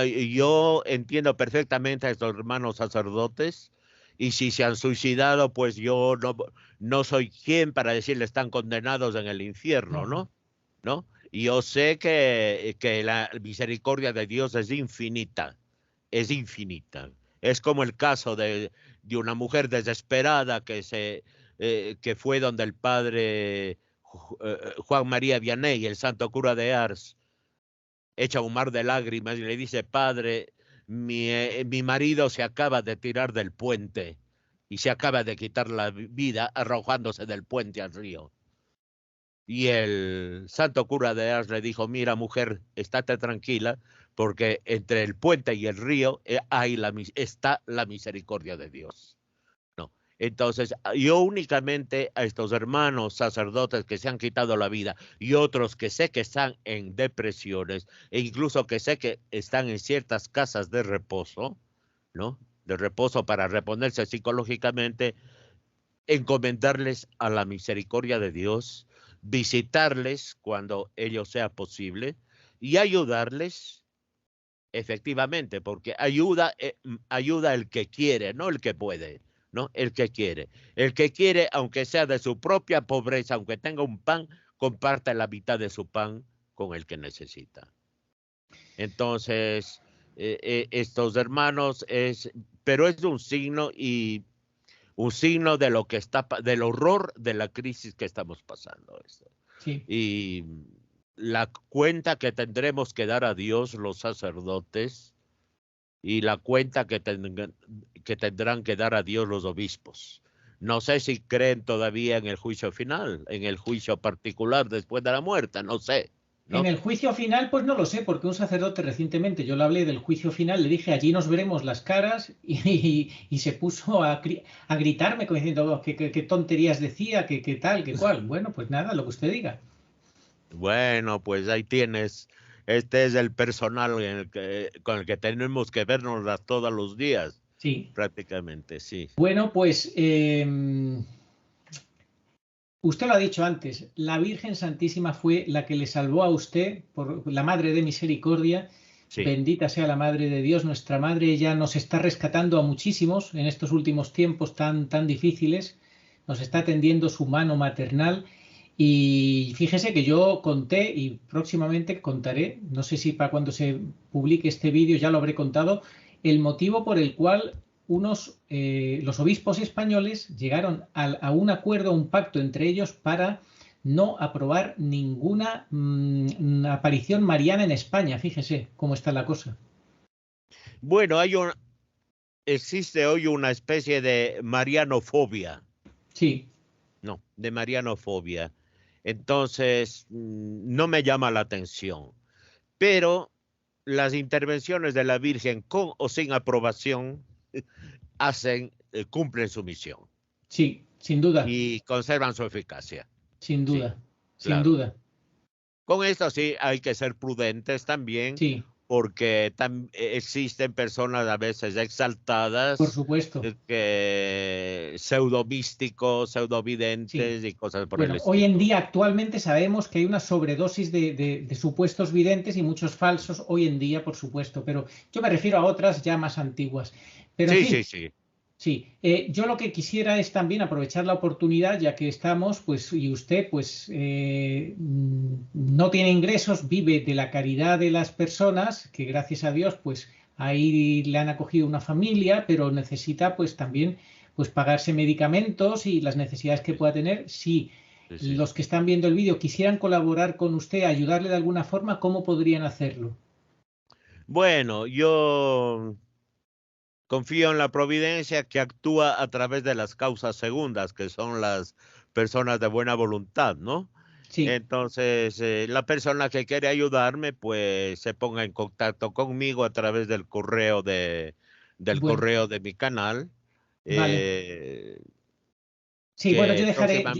Yo entiendo perfectamente a estos hermanos sacerdotes y si se han suicidado, pues yo no soy quien para decirles están condenados en el infierno, ¿no? ¿No? Y yo sé que la misericordia de Dios es infinita, es infinita. Es como el caso de una mujer desesperada que fue donde el padre Juan María Vianney, el santo cura de Ars, echa un mar de lágrimas y le dice, padre, mi marido se acaba de tirar del puente y se acaba de quitar la vida arrojándose del puente al río. Y el santo cura de Ars le dijo, mira mujer, estate tranquila, porque entre el puente y el río está la misericordia de Dios. No. Entonces, yo únicamente a estos hermanos sacerdotes que se han quitado la vida y otros que sé que están en depresiones e incluso que sé que están en ciertas casas de reposo, ¿no? De reposo para reponerse psicológicamente, encomendarles a la misericordia de Dios, visitarles cuando ello sea posible y ayudarles efectivamente, porque ayuda el que quiere, no el que puede, ¿no? El que quiere. El que quiere, aunque sea de su propia pobreza, aunque tenga un pan, comparte la mitad de su pan con el que necesita. Entonces, estos hermanos pero es un signo de lo que del horror de la crisis que estamos pasando. Sí. Y la cuenta que tendremos que dar a Dios los sacerdotes y la cuenta que tendrán que dar a Dios los obispos. No sé si creen todavía en el juicio final, en el juicio particular después de la muerte, no sé, ¿no? En el juicio final, pues no lo sé, porque un sacerdote recientemente, yo le hablé del juicio final, le dije, allí nos veremos las caras, y se puso a gritarme, como diciendo, oh, qué tonterías decía, qué tal, qué cual. Bueno, pues nada, lo que usted diga. Bueno, pues ahí tienes. Este es el personal con el que tenemos que vernos todos los días, Sí. prácticamente, sí. Bueno, pues usted lo ha dicho antes, la Virgen Santísima fue la que le salvó a usted, por la Madre de Misericordia. Sí. Bendita sea la Madre de Dios, nuestra Madre. Ella nos está rescatando a muchísimos en estos últimos tiempos tan difíciles. Nos está tendiendo su mano maternal. Y fíjese que yo conté y próximamente contaré, no sé si para cuando se publique este vídeo ya lo habré contado, el motivo por el cual los obispos españoles llegaron a un acuerdo, a un pacto entre ellos para no aprobar ninguna aparición mariana en España. Fíjese cómo está la cosa. Bueno, existe hoy una especie de marianofobia. Sí. No, de marianofobia. Entonces, no me llama la atención. Pero las intervenciones de la Virgen, con o sin aprobación, cumplen su misión. Sí, sin duda. Y conservan su eficacia. Sin duda, sí, claro. Sin duda. Con esto sí hay que ser prudentes también, sí, porque existen personas a veces exaltadas, por supuesto, pseudomísticos, pseudovidentes sí. y cosas por Bueno, el estilo. hoy en día actualmente sabemos que hay una sobredosis de supuestos videntes y muchos falsos hoy en día, por supuesto, pero yo me refiero a otras ya más antiguas. Pero en Sí, fin, sí, sí. Sí, yo lo que quisiera es también aprovechar la oportunidad, ya que estamos, pues, y usted, pues, no tiene ingresos, vive de la caridad de las personas, que gracias a Dios, pues, ahí le han acogido una familia, pero necesita, pues, también, pues, pagarse medicamentos y las necesidades que pueda tener. Si Sí. los que están viendo el vídeo quisieran colaborar con usted, ayudarle de alguna forma, ¿cómo podrían hacerlo? Bueno, yo confío en la providencia que actúa a través de las causas segundas, que son las personas de buena voluntad, ¿no? Sí, Entonces, la persona que quiere ayudarme, pues se ponga en contacto conmigo a través del bueno, correo de mi canal, vale. eh, Sí, bueno, que próxima,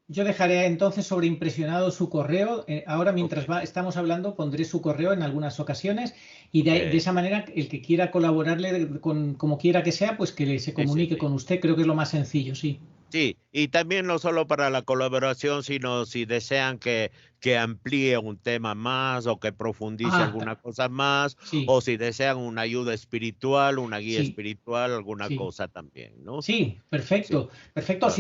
yo dejaré entonces sobreimpresionado su correo. Ahora, ok, mientras estamos hablando, pondré su correo en algunas ocasiones y de eh, esa manera el que quiera colaborarle con como quiera que sea, pues que se sí, sí, comunique sí. con usted. Creo que es lo más sencillo, sí. Sí, y también no solo para la colaboración, sino si desean que amplíe un tema más o que profundice Ah, alguna cosa más, sí, o si desean una ayuda espiritual, una guía sí, espiritual, alguna sí. cosa también, ¿no? Sí, Sí, perfecto, perfecto. claro.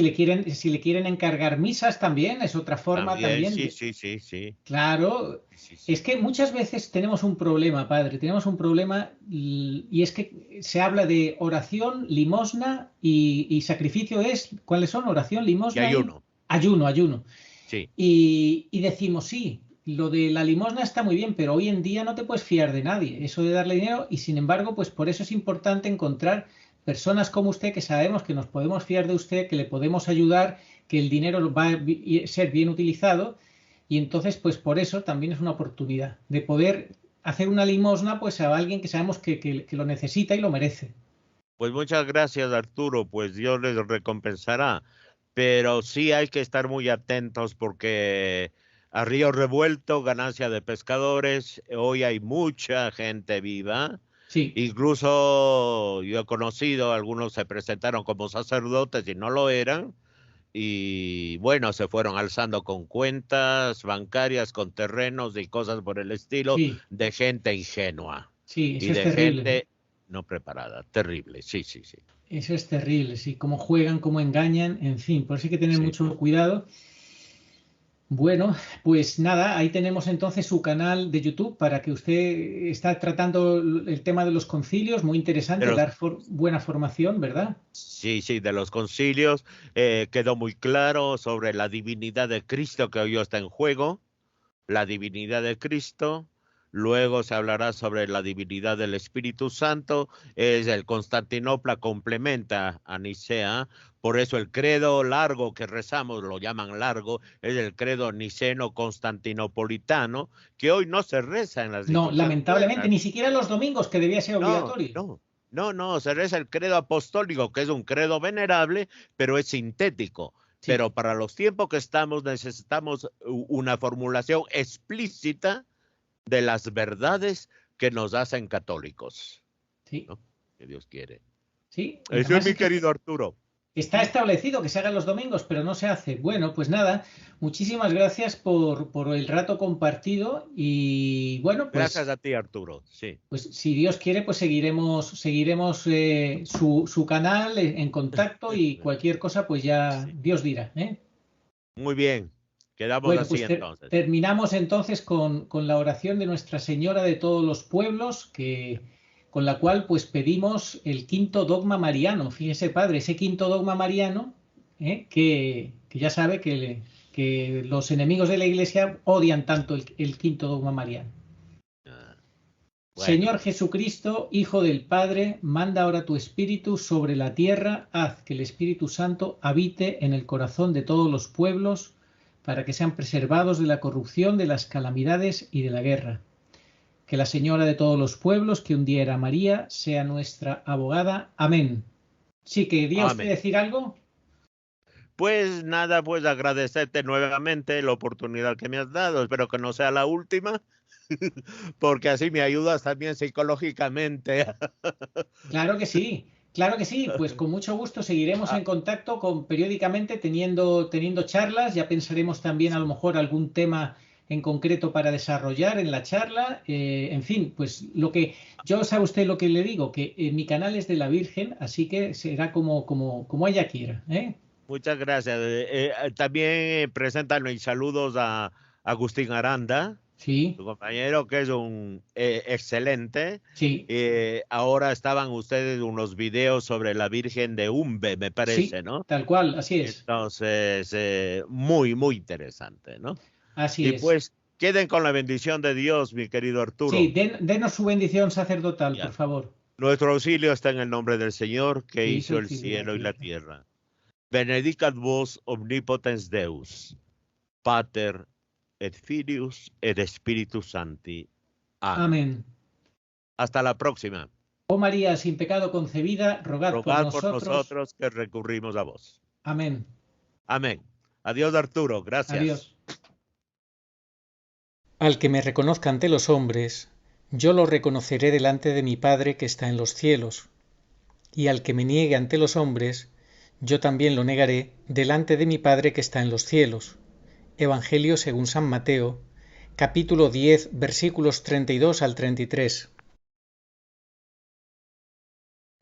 Si le quieren encargar misas también, es otra forma También, también. sí, sí, sí, sí, Claro, sí, sí, es sí. que muchas veces tenemos un problema, padre, tenemos un problema y es que se habla de oración, limosna y sacrificio es, ¿cuáles son? Oración, Y limosna hay y uno, ayuno, ayuno. sí. Y decimos, sí, lo de la limosna está muy bien, pero hoy en día no te puedes fiar de nadie, eso de darle dinero, y sin embargo, pues por eso es importante encontrar personas como usted que sabemos que nos podemos fiar de usted, que le podemos ayudar, que el dinero va a ser bien utilizado, y entonces, pues por eso también es una oportunidad de poder hacer una limosna pues a alguien que sabemos que lo necesita y lo merece. Pues muchas gracias, Arturo, pues Dios les recompensará, pero sí hay que estar muy atentos porque a río revuelto, ganancia de pescadores, hoy hay mucha gente viva, Sí, incluso yo he conocido, algunos se presentaron como sacerdotes y no lo eran, y bueno, se fueron alzando con cuentas bancarias, con terrenos y cosas por el estilo, sí, de gente ingenua sí, y eso es de terrible. gente no preparada. Terrible, sí, sí, sí. Eso es terrible, sí, cómo juegan, cómo engañan, en fin, por eso hay que tener Sí. mucho cuidado. Bueno, pues nada, ahí tenemos entonces su canal de YouTube para que usted está tratando el tema de los concilios, muy interesante, Pero dar buena formación, ¿verdad? sí, sí, de los concilios quedó muy claro sobre la divinidad de Cristo que hoy está en juego, la divinidad de Cristo. Luego se hablará sobre la divinidad del Espíritu Santo. Es el Constantinopla complementa a Nicea. Por eso el credo largo que rezamos, lo llaman largo, es el credo niceno-constantinopolitano, que hoy no se reza en las No, liturgias lamentablemente, modernas. ni siquiera los domingos, que debía ser No, obligatorio. no, no, no, se reza el credo apostólico, que es un credo venerable, pero es sintético. Sí, Pero para los tiempos que estamos necesitamos una formulación explícita de las verdades que nos hacen católicos, sí, ¿no? Que Dios quiere. sí. Y Eso es además mi es que querido Arturo. está establecido que se hagan los domingos, pero no se hace. Bueno, pues nada, muchísimas gracias por el rato compartido y bueno, Gracias a ti, Arturo. Sí, pues si Dios quiere, pues seguiremos su canal en contacto y cualquier cosa, pues ya sí. Dios dirá, ¿eh? Muy bien. Quedamos Bueno, así pues entonces. terminamos entonces con la oración de Nuestra Señora de todos los pueblos, con la cual pues pedimos el quinto dogma mariano. Fíjese, padre, ese quinto dogma mariano, que ya sabe que los enemigos de la Iglesia odian tanto el quinto dogma mariano. Ah, bueno, Señor Jesucristo, Hijo del Padre, manda ahora tu Espíritu sobre la tierra, haz que el Espíritu Santo habite en el corazón de todos los pueblos, para que sean preservados de la corrupción, de las calamidades y de la guerra. Que la Señora de todos los pueblos, que un día era María, sea nuestra abogada. Amén. Sí, ¿quería usted amén. decir algo? Pues nada, pues agradecerte nuevamente la oportunidad que me has dado. Espero que no sea la última, porque así me ayudas también psicológicamente. Claro que sí, pues con mucho gusto seguiremos Ah, en contacto periódicamente teniendo charlas, ya pensaremos también a lo sí. mejor algún tema en concreto para desarrollar en la charla, en fin, pues yo sabe usted lo que le digo, que mi canal es de la Virgen, así que será como ella quiera, ¿eh? Muchas gracias. También presentan mis saludos a Agustín Aranda, Sí, tu compañero, que es un excelente. sí, Ahora estaban ustedes unos videos sobre la Virgen de Umbe, me sí, parece, ¿no? tal cual, así es, Entonces, muy, muy interesante, ¿no? así Y es. pues queden con la bendición de Dios, mi querido Arturo. Sí, denos su bendición sacerdotal, por favor. Nuestro auxilio está en el nombre del Señor, que hizo el cielo y la tierra. Benedicat vos omnipotens Deus, Pater et Filius et Spiritus Sancti. Amén. Hasta la próxima. Oh María, sin pecado concebida, rogad por nosotros que recurrimos a vos. Amén. Amén. Adiós, Arturo. Gracias. Adiós. Al que me reconozca ante los hombres, yo lo reconoceré delante de mi Padre que está en los cielos. Y al que me niegue ante los hombres, yo también lo negaré delante de mi Padre que está en los cielos. Evangelio según San Mateo, capítulo 10, versículos 32 al 33.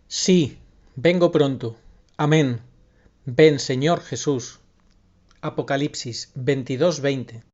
Sí, vengo pronto. Amén. Ven, Señor Jesús. Apocalipsis 22:20.